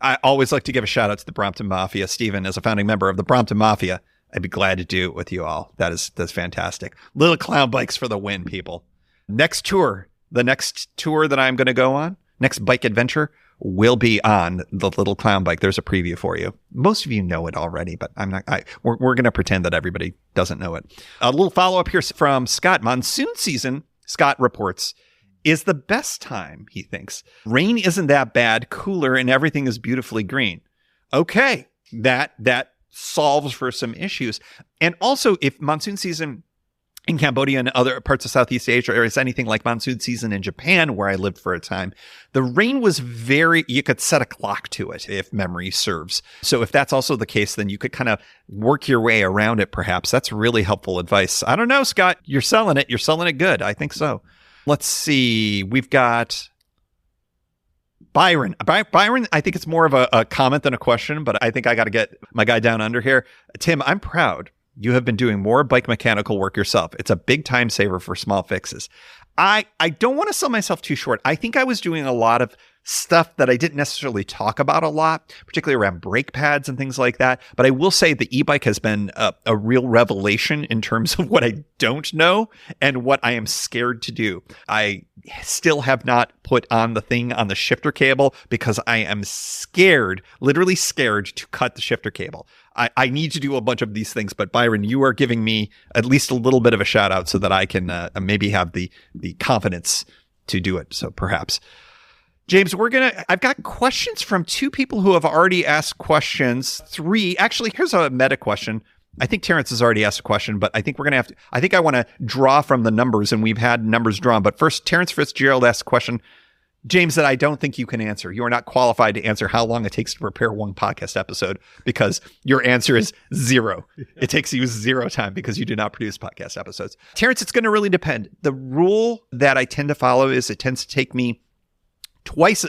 I always like to give a shout out to the Brompton Mafia. Stephen, as a founding member of the Brompton Mafia, I'd be glad to do it with you all. That's fantastic. Little clown bikes for the win, people. The next tour that I'm going to go on, next bike adventure, will be on the little clown bike. There's a preview for you. Most of you know it already, but we're going to pretend that everybody doesn't know it. A little follow up here from Scott. Monsoon season, Scott reports, is the best time, he thinks. Rain isn't that bad, cooler, and everything is beautifully green. Okay, that solves for some issues. And also, if monsoon season in Cambodia and other parts of Southeast Asia, or is anything like monsoon season in Japan, where I lived for a time, the rain was you could set a clock to it if memory serves. So if that's also the case, then you could kind of work your way around it, perhaps. That's really helpful advice. I don't know, Scott. You're selling it. You're selling it good. I think so. Let's see. We've got Byron. Byron, I think it's more of a comment than a question, but I think I got to get my guy down under here. Tim, I'm proud. You have been doing more bike mechanical work yourself. It's a big time saver for small fixes. I don't want to sell myself too short. I think I was doing a lot of stuff that I didn't necessarily talk about a lot, particularly around brake pads and things like that. But I will say the e-bike has been a real revelation in terms of what I don't know and what I am scared to do. I still have not put on the thing on the shifter cable because I am scared, literally scared to cut the shifter cable. I need to do a bunch of these things, but Byron, you are giving me at least a little bit of a shout out so that I can maybe have the confidence to do it. So perhaps. James, I've got questions from two people who have already asked questions. Actually, here's a meta question. I think Terrence has already asked a question, but I think I want to draw from the numbers, and we've had numbers drawn. But first, Terrence Fitzgerald asked a question, James, that I don't think you can answer. You are not qualified to answer how long it takes to prepare one podcast episode because your answer is 0. It takes you 0 time because you do not produce podcast episodes. Terrence, it's going to really depend. The rule that I tend to follow is it tends to take me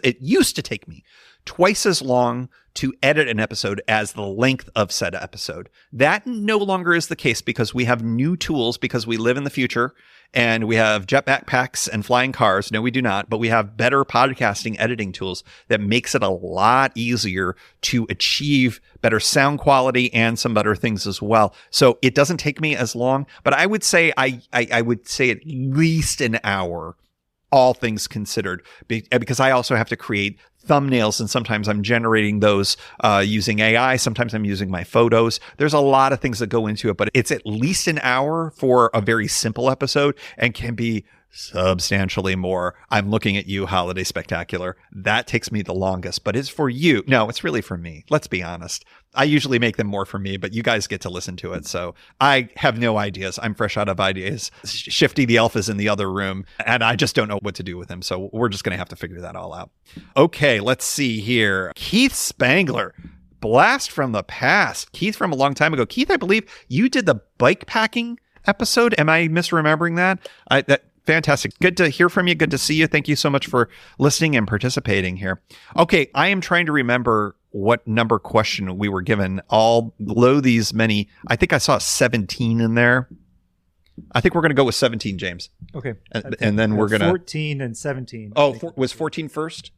it used to take me twice as long to edit an episode as the length of said episode. That no longer is the case because we have new tools, because we live in the future and we have jet backpacks and flying cars. No, we do not, but we have better podcasting editing tools that makes it a lot easier to achieve better sound quality and some better things as well. So it doesn't take me as long, but I would say I would say at least an hour, all things considered, because I also have to create thumbnails, and sometimes I'm generating those using AI. Sometimes I'm using my photos. There's a lot of things that go into it, but it's at least an hour for a very simple episode and can be substantially more. I'm looking at you, Holiday Spectacular. That takes me the longest, but it's for you. No, it's really for me. Let's be honest. I usually make them more for me, but you guys get to listen to it. So I have no ideas. I'm fresh out of ideas. Shifty the Elf is in the other room, and I just don't know what to do with him. So we're just going to have to figure that all out. Okay, let's see here. Keith Spangler. Blast from the past. Keith from a long time ago. Keith, I believe you did the bike packing episode. Am I misremembering that? Fantastic. Good to hear from you. Good to see you. Thank you so much for listening and participating here. Okay, I am trying to remember what number question we were given. All below these many, I think I saw 17 in there. I think we're going to go with 17, James. Okay. And then we're going to... 14 and 17. Oh, was 14 first?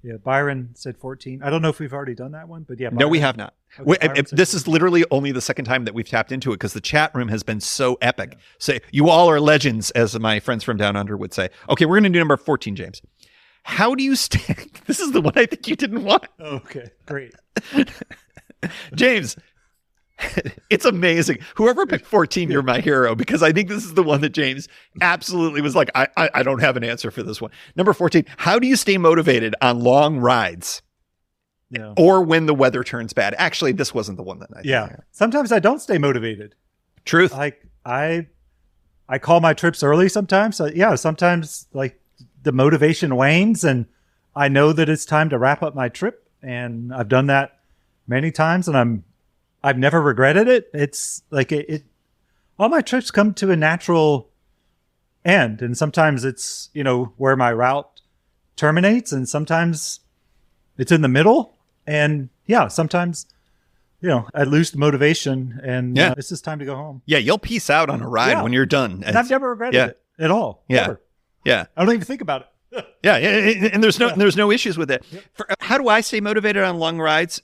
Yeah, Byron said 14. I don't know if we've already done that one, but yeah. Byron, no, we have not. Okay, this is literally only the second time that we've tapped into it because the chat room has been so epic. Yeah. So you all are legends, as my friends from Down Under would say. Okay, we're going to do number 14, James. How do you stand? This is the one I think you didn't want. Okay, great. James, it's amazing. Whoever picked 14, you're my hero, because I think this is the one that James absolutely was like, I don't have an answer for this one. Number 14, how do you stay motivated on long rides? Yeah. Or when the weather turns bad? Actually, this wasn't the one that I Yeah. Sometimes I don't stay motivated. Truth. Like I call my trips early sometimes. So yeah, sometimes like the motivation wanes and I know that it's time to wrap up my trip, and I've done that many times and I've never regretted it. It's like all my trips come to a natural end, and sometimes it's, where my route terminates, and sometimes it's in the middle. And yeah, sometimes, I lose the motivation, and it's just time to go home. Yeah, you'll peace out on a ride when you're done. And I've never regretted it at all. Yeah. Never. Yeah. I don't even think about it. Yeah, and there's no issues with it. Yep. How do I stay motivated on long rides?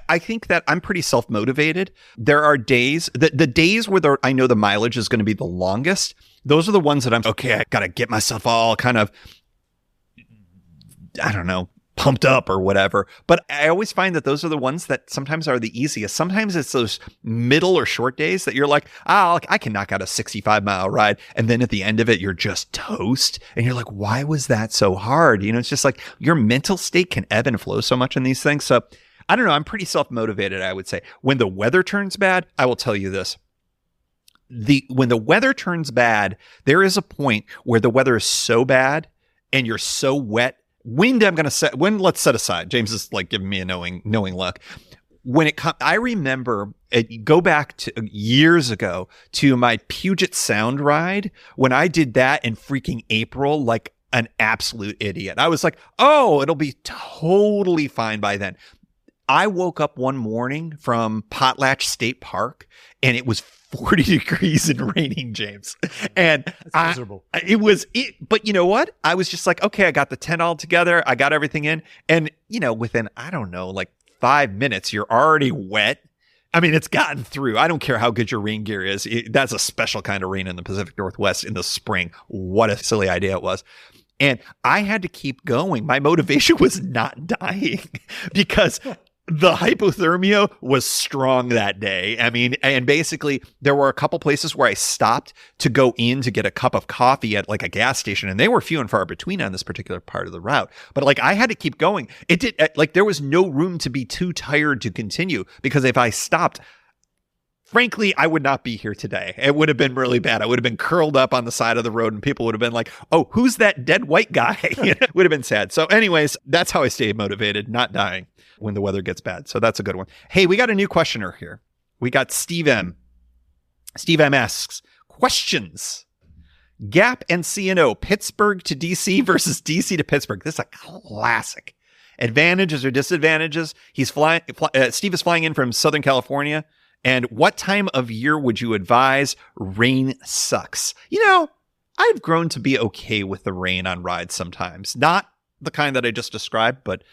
I think that I'm pretty self-motivated. There are days, the days where I know the mileage is going to be the longest. Those are the ones that I got to get myself all kind of, I don't know, pumped up or whatever. But I always find that those are the ones that sometimes are the easiest. Sometimes it's those middle or short days that you're like, I can knock out a 65-mile ride. And then at the end of it, you're just toast. And you're like, why was that so hard? It's just like your mental state can ebb and flow so much in these things. So I don't know. I'm pretty self-motivated, I would say. When the weather turns bad, I will tell you this. When the weather turns bad, there is a point where the weather is so bad and you're so wet. Wind, let's set aside. James is like giving me a knowing look. When it comes, I remember go back to years ago to my Puget Sound ride when I did that in freaking April, like an absolute idiot. I was like, it'll be totally fine by then. I woke up one morning from Potlatch State Park and it was 40 degrees and raining, James. And that's miserable. But you know what? I was just like, okay, I got the tent all together. I got everything in. And, within, I don't know, like 5 minutes, you're already wet. I mean, it's gotten through. I don't care how good your rain gear is. That's a special kind of rain in the Pacific Northwest in the spring. What a silly idea it was. And I had to keep going. My motivation was not dying because the hypothermia was strong that day. I mean, and basically there were a couple places where I stopped to go in to get a cup of coffee at like a gas station, and they were few and far between on this particular part of the route. But like I had to keep going. It did, like there was no room to be too tired to continue, because if I stopped, frankly, I would not be here today. It would have been really bad. I would have been curled up on the side of the road and people would have been like, oh, who's that dead white guy? It would have been sad. So anyways, that's how I stay motivated, not dying when the weather gets bad. So that's a good one. Hey, we got a new questioner here. We got Steve M. Steve M asks, questions. Gap and CNO, Pittsburgh to DC versus DC to Pittsburgh. This is a classic. advantages or disadvantages. Steve is flying in from Southern California. And what time of year would you advise? Rain sucks. I've grown to be okay with the rain on rides sometimes. Not the kind that I just described, but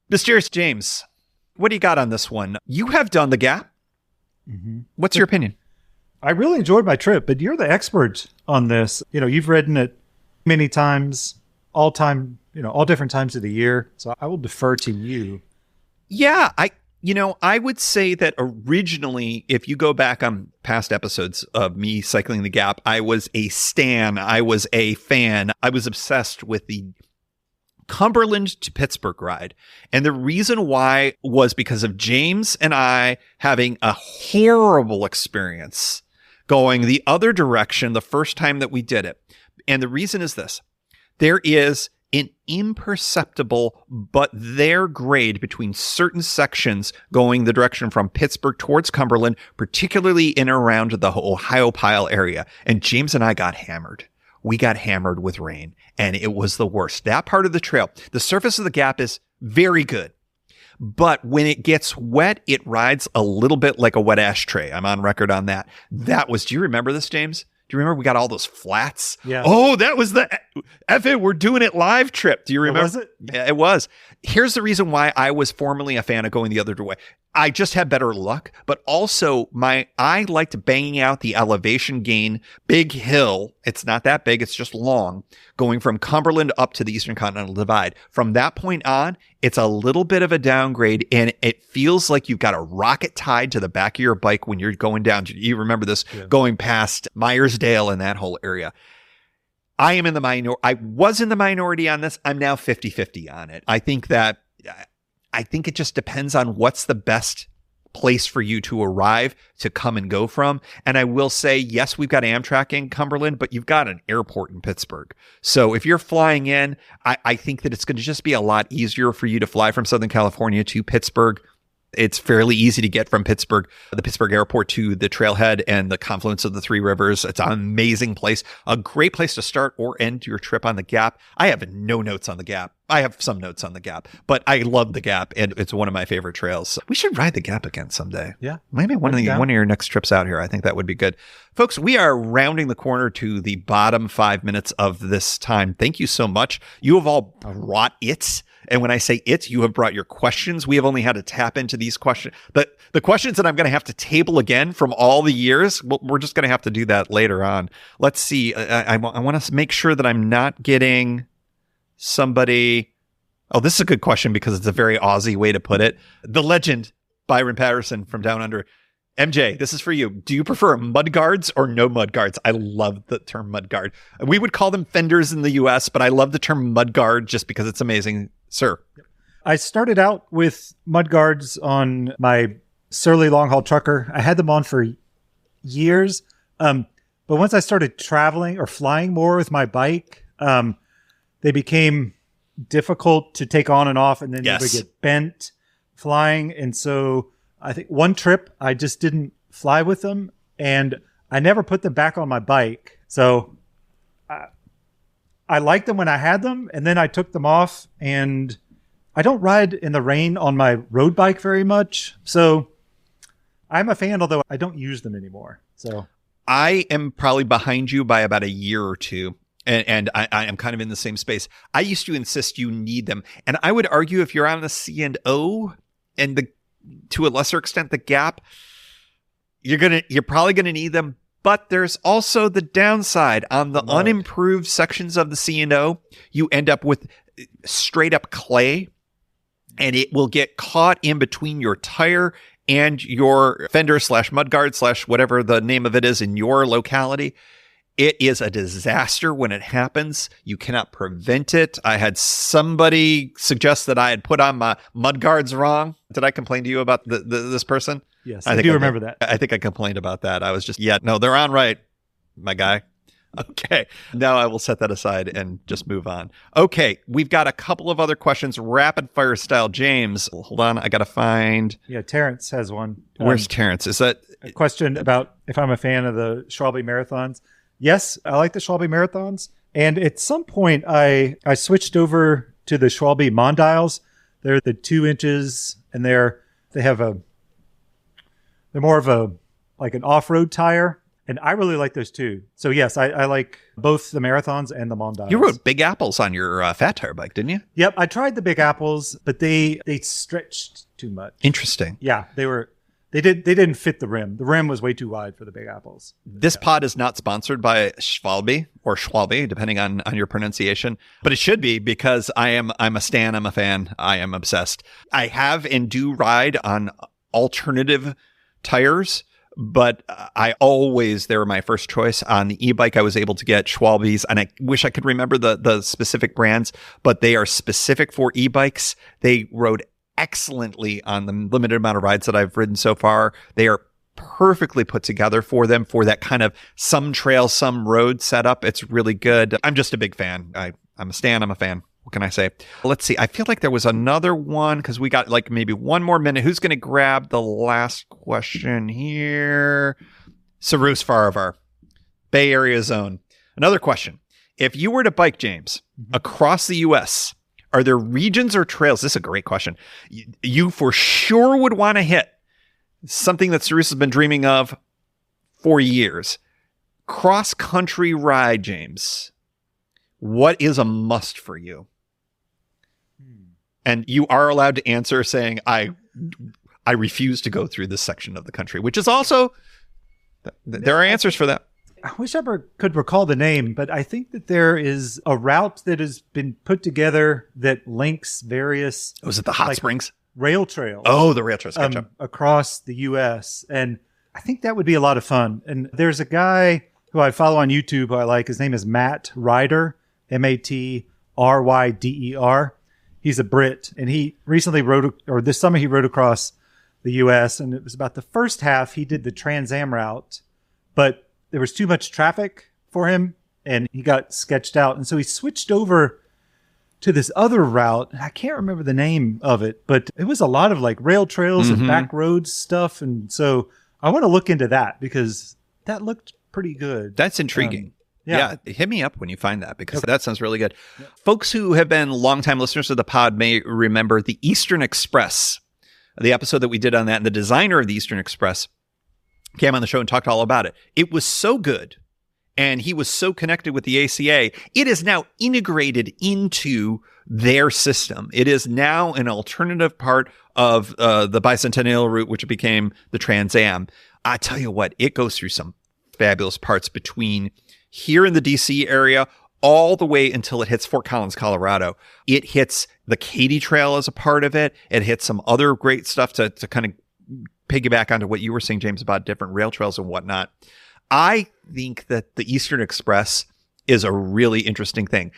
Mysterious James, what do you got on this one? You have done the Gap. Mm-hmm. What's your opinion? I really enjoyed my trip, but you're the expert on this. You've ridden it many times, all different times of the year. So I will defer to you. Yeah, I would say that originally, if you go back on past episodes of me cycling the Gap, I was a stan. I was a fan. I was obsessed with the Cumberland to Pittsburgh ride. And the reason why was because of James and I having a horrible experience going the other direction the first time that we did it. And the reason is this. There is an imperceptible but there grade between certain sections going the direction from Pittsburgh towards Cumberland, particularly in and around the Ohio Pile area. And James and I got hammered. We got hammered with rain, and it was the worst. That part of the trail, the surface of the Gap is very good. But when it gets wet, it rides a little bit like a wet ashtray. I'm on record on that. Do you remember this, James? Do you remember we got all those flats? Yeah. Oh, that was the we're doing it live trip. Do you remember? Was it? Yeah, it was. Here's the reason why I was formerly a fan of going the other way. I just had better luck, but also I liked banging out the elevation gain big hill. It's not that big. It's just long, going from Cumberland up to the Eastern Continental Divide. From that point on, it's a little bit of a downgrade, and it feels like you've got a rocket tied to the back of your bike when you're going down. You remember this, going past Myersdale and that whole area. I was in the minority on this. I'm now 50-50 on it. I think it just depends on what's the best place for you to arrive, to come and go from. And I will say, yes, we've got Amtrak in Cumberland, but you've got an airport in Pittsburgh. So if you're flying in, I think that it's going to just be a lot easier for you to fly from Southern California to Pittsburgh. It's fairly easy to get from the Pittsburgh airport to the trailhead and the confluence of the three rivers. It's an amazing place, a great place to start or end your trip on the Gap. I have no notes on the Gap. I have some notes on the Gap, but I love the Gap, and it's one of my favorite trails. So we should ride the Gap again someday. Yeah. Maybe one of your next trips out here. I think that would be good. Folks, we are rounding the corner to the bottom 5 minutes of this time. Thank you so much. You have all brought it. And when I say it, you have brought your questions. We have only had to tap into these questions. The questions that I'm going to have to table again from all the years, we're just going to have to do that later on. Let's see. I want to make sure that I'm not getting somebody. Oh, this is a good question because it's a very Aussie way to put it. The legend, Byron Patterson from Down Under. MJ, this is for you. Do you prefer mud guards or no mud guards? I love the term mud guard. We would call them fenders in the US, but I love the term mud guard just because it's amazing. Sir. I started out with mud guards on my Surly long haul trucker. I had them on for years. But once I started traveling or flying more with my bike, they became difficult to take on and off, and then they would get bent flying. And so I think one trip I just didn't fly with them, and I never put them back on my bike. So I liked them when I had them, and then I took them off, and I don't ride in the rain on my road bike very much. So I'm a fan, although I don't use them anymore. So I am probably behind you by about a year or two. And I am kind of in the same space. I used to insist you need them. And I would argue if you're on the C&O and to a lesser extent, the Gap, you're probably going to need them. But there's also the downside. On the unimproved sections of the C&O, you end up with straight up clay, and it will get caught in between your tire and your fender / mudguard / whatever the name of it is in your locality. It is a disaster when it happens. You cannot prevent it. I had somebody suggest that I had put on my mud guards wrong. Did I complain to you about this person? Yes, I do remember that. I think I complained about that. I was just, no, they're on right, my guy. Okay, now I will set that aside and just move on. Okay, we've got a couple of other questions, rapid fire style. James, hold on, I got to find. Yeah, Terrence has one. Where's Terrence? Is that a question about if I'm a fan of the Schwalbe marathons? Yes, I like the Schwalbe marathons. And at some point, I switched over to the Schwalbe Mondials. They're the 2 inches, and they're more of a like an off-road tire. And I really like those too. So yes, I like both the Marathons and the Mondials. You rode Big Apples on your fat tire bike, didn't you? Yep, I tried the Big Apples, but they stretched too much. Interesting. Yeah, they didn't fit the rim. The rim was way too wide for the Big Apples. This pod is not sponsored by Schwalbe or Schwalbe, depending on your pronunciation, but it should be because I'm a stan. I'm a fan. I am obsessed. I have and do ride on alternative tires, but they were my first choice. On the e-bike, I was able to get Schwalbe's, and I wish I could remember the specific brands, but they are specific for e-bikes. They rode excellently on the limited amount of rides that I've ridden so far. They are perfectly put together for them for that kind of some trail, some road setup. It's really good. I'm just a big fan. I'm a stan. I'm a fan. What can I say? Let's see. I feel like there was another one because we got like maybe one more minute. Who's going to grab the last question here? Cyrus Farivar, Bay Area Zone. Another question. If you were to bike, James, across the U.S., are there regions or trails? This is a great question. You for sure would want to hit something that Cyrus has been dreaming of for years. Cross-country ride, James. What is a must for you? And you are allowed to answer saying, I refuse to go through this section of the country, which is also, there are answers for that. I wish I could recall the name, but I think that there is a route that has been put together that links various... Was it the Hot Springs? Rail trails. Oh, the rail trails. Gotcha. Across the U.S. And I think that would be a lot of fun. And there's a guy who I follow on YouTube who I like. His name is Matt Ryder, Matryder. He's a Brit, and he recently this summer he rode across the U.S., and it was about the first half he did the Trans Am route, but there was too much traffic for him, and he got sketched out. And so he switched over to this other route. I can't remember the name of it, but it was a lot of like rail trails and back roads stuff. And so I want to look into that because that looked pretty good. That's intriguing. Yeah, hit me up when you find that because that sounds really good. Yeah. Folks who have been longtime listeners of the pod may remember the Eastern Express, the episode that we did on that, and the designer of the Eastern Express came on the show and talked all about it. It was so good, and he was so connected with the ACA. It is now integrated into their system. It is now an alternative part of the Bicentennial route, which became the Trans Am. I tell you what, it goes through some fabulous parts between here in the DC area, all the way until it hits Fort Collins, Colorado. It hits the Katy Trail as a part of it. It hits some other great stuff to kind of piggyback onto what you were saying, James, about different rail trails and whatnot. I think that the Eastern Express is a really interesting thing,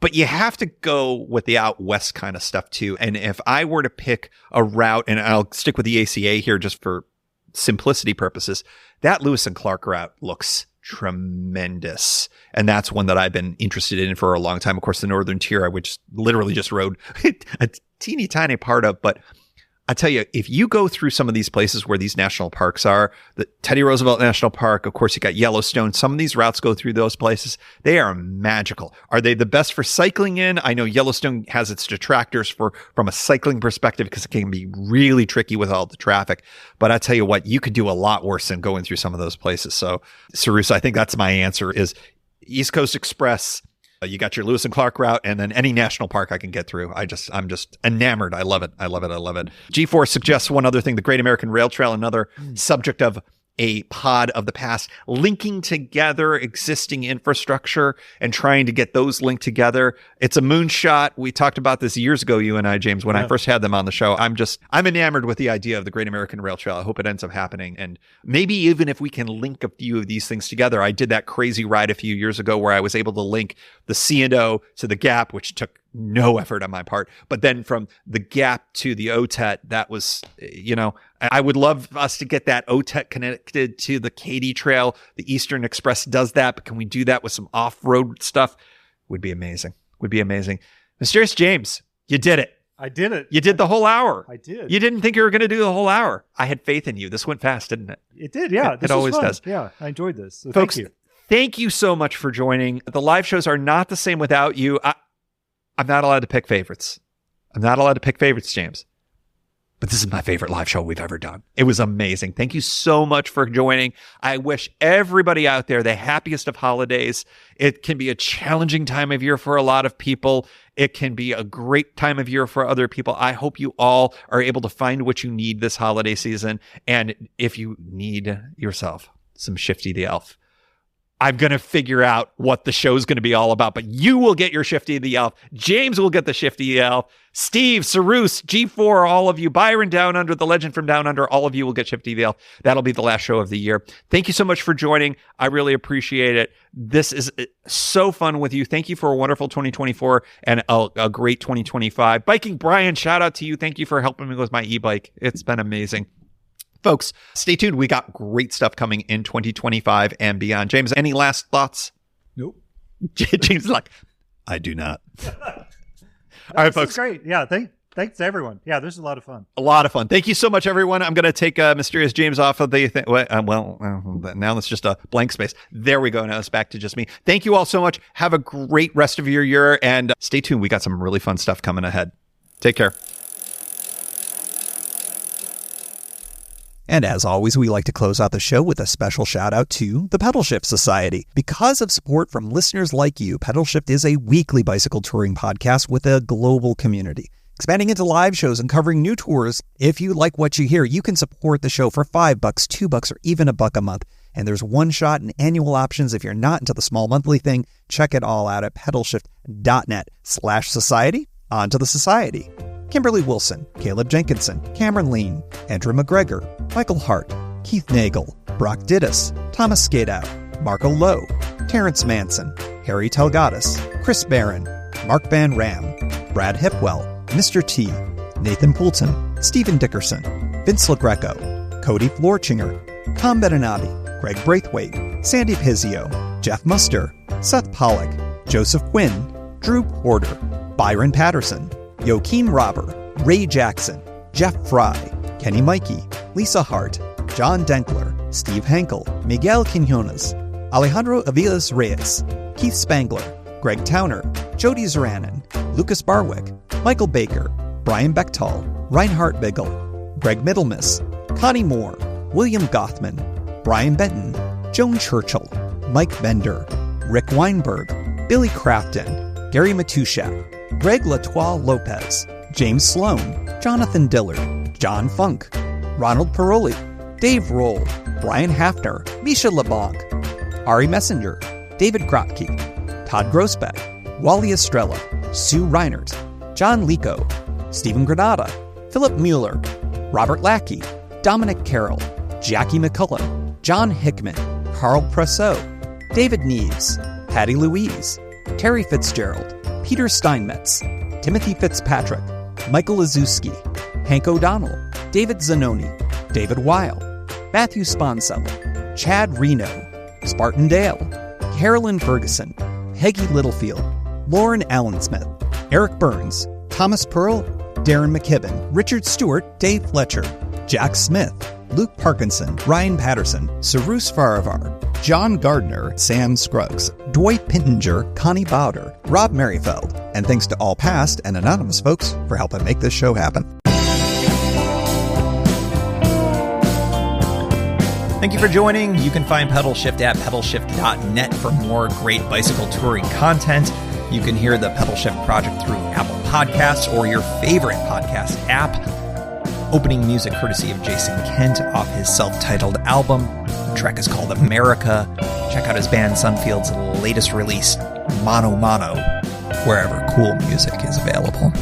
but you have to go with the out west kind of stuff too. And if I were to pick a route, and I'll stick with the ACA here just for simplicity purposes, that Lewis and Clark route looks tremendous. And that's one that I've been interested in for a long time. Of course, the Northern Tier, I which literally just rode a teeny tiny part of, but I tell you, if you go through some of these places where these national parks are, the Teddy Roosevelt National Park, of course, you got Yellowstone. Some of these routes go through those places. They are magical. Are they the best for cycling in? I know Yellowstone has its detractors from a cycling perspective because it can be really tricky with all the traffic. But I tell you what, you could do a lot worse than going through some of those places. So, Cyrus, I think that's my answer is East Coast Express. You got your Lewis and Clark route, and then any national park I can get through. I'm just enamored. I love it. I love it. I love it. G4 suggests one other thing, the Great American Rail Trail, another subject of a pod of the past, linking together existing infrastructure and trying to get those linked together. It's a moonshot. We talked about this years ago, you and I, James, when I first had them on the show. I'm enamored with the idea of the Great American Rail Trail. I hope it ends up happening. And maybe even if we can link a few of these things together. I did that crazy ride a few years ago where I was able to link the C&O to the Gap, which took no effort on my part. But then from the Gap to the OTET, that was, I would love us to get that OTET connected to the Katy Trail. The Eastern Express does that, but can we do that with some off-road stuff? Would be amazing. Would be amazing. Mysterious James, you did it. I did it. You did the whole hour. I did. You didn't think you were going to do the whole hour. I had faith in you. This went fast, didn't it? It did, yeah. It always does. Yeah, I enjoyed this. So folks, thank you. Thank you so much for joining. The live shows are not the same without you. I'm not allowed to pick favorites. I'm not allowed to pick favorites, James. But this is my favorite live show we've ever done. It was amazing. Thank you so much for joining. I wish everybody out there the happiest of holidays. It can be a challenging time of year for a lot of people. It can be a great time of year for other people. I hope you all are able to find what you need this holiday season. And if you need yourself some Shifty the Elf, I'm going to figure out what the show's going to be all about, but you will get your Shifty the Elf. James will get the Shifty the Elf. Steve, Cyrus, G4, all of you, Byron Down Under, the legend from Down Under, all of you will get Shifty the Elf. That'll be the last show of the year. Thank you so much for joining. I really appreciate it. This is so fun with you. Thank you for a wonderful 2024 and a great 2025. Biking Brian, shout out to you. Thank you for helping me with my e-bike. It's been amazing. Folks, stay tuned. We got great stuff coming in 2025 and beyond. James, any last thoughts? Nope. James is like, I do not. All right, folks. Great. Yeah. Thanks to everyone. Yeah, this is a lot of fun. A lot of fun. Thank you so much, everyone. I'm going to take Mysterious James off of the thing. Now it's just a blank space. There we go. Now it's back to just me. Thank you all so much. Have a great rest of your year and stay tuned. We got some really fun stuff coming ahead. Take care. And as always, we like to close out the show with a special shout out to the Pedalshift Society. Because of support from listeners like you, Pedalshift is a weekly bicycle touring podcast with a global community. Expanding into live shows and covering new tours. If you like what you hear, you can support the show for $5, $2, or even $1 a month. And there's one-shot and annual options if you're not into the small monthly thing. Check it all out at pedalshift.net/society. On to the society. Kimberly Wilson, Caleb Jenkinson, Cameron Lean, Andrew McGregor, Michael Hart, Keith Nagel, Brock Didis, Thomas Skadow, Marco Lowe, Terrence Manson, Harry Telgadas, Chris Barron, Mark Van Ram, Brad Hipwell, Mr. T, Nathan Poulton, Stephen Dickerson, Vince LaGreco, Cody Florchinger, Tom Beninati, Greg Braithwaite, Sandy Pizio, Jeff Muster, Seth Pollock, Joseph Quinn, Drew Porter, Byron Patterson, Joachim Robber, Ray Jackson, Jeff Fry, Kenny Mikey, Lisa Hart, John Denkler, Steve Henkel, Miguel Quinones, Alejandro Aviles Reyes, Keith Spangler, Greg Towner, Jody Zeranin, Lucas Barwick, Michael Baker, Brian Bechtal, Reinhard Biggle, Greg Middlemiss, Connie Moore, William Gothman, Brian Benton, Joan Churchill, Mike Bender, Rick Weinberg, Billy Crafton, Gary Matushak, Greg Latoile Lopez, James Sloan, Jonathan Dillard, John Funk, Ronald Paroli, Dave Roll, Brian Hafner, Misha LeBlanc, Ari Messenger, David Grotke, Todd Grossbeck, Wally Estrella, Sue Reinert, John Lico, Stephen Granada, Philip Mueller, Robert Lackey, Dominic Carroll, Jackie McCullum, John Hickman, Carl Presseau, David Neves, Patty Louise, Terry Fitzgerald, Peter Steinmetz, Timothy Fitzpatrick, Michael Azuski, Hank O'Donnell, David Zanoni, David Weil, Matthew Sponseller, Chad Reno, Spartan Dale, Carolyn Ferguson, Peggy Littlefield, Lauren Allensmith, Eric Burns, Thomas Pearl, Darren McKibben, Richard Stewart, Dave Fletcher, Jack Smith, Luke Parkinson, Ryan Patterson, Cyrus Faravar, John Gardner, Sam Scruggs, Dwight Pintinger, Connie Bowder, Rob Merrifield, and thanks to all past and anonymous folks for helping make this show happen. Thank you for joining. You can find Pedalshift at pedalshift.net for more great bicycle touring content. You can hear the Pedalshift project through Apple Podcasts or your favorite podcast app. Opening music courtesy of Jason Kent off his self-titled album. The track is called America. Check out his band Sunfield's latest release, Mono Mono, wherever cool music is available.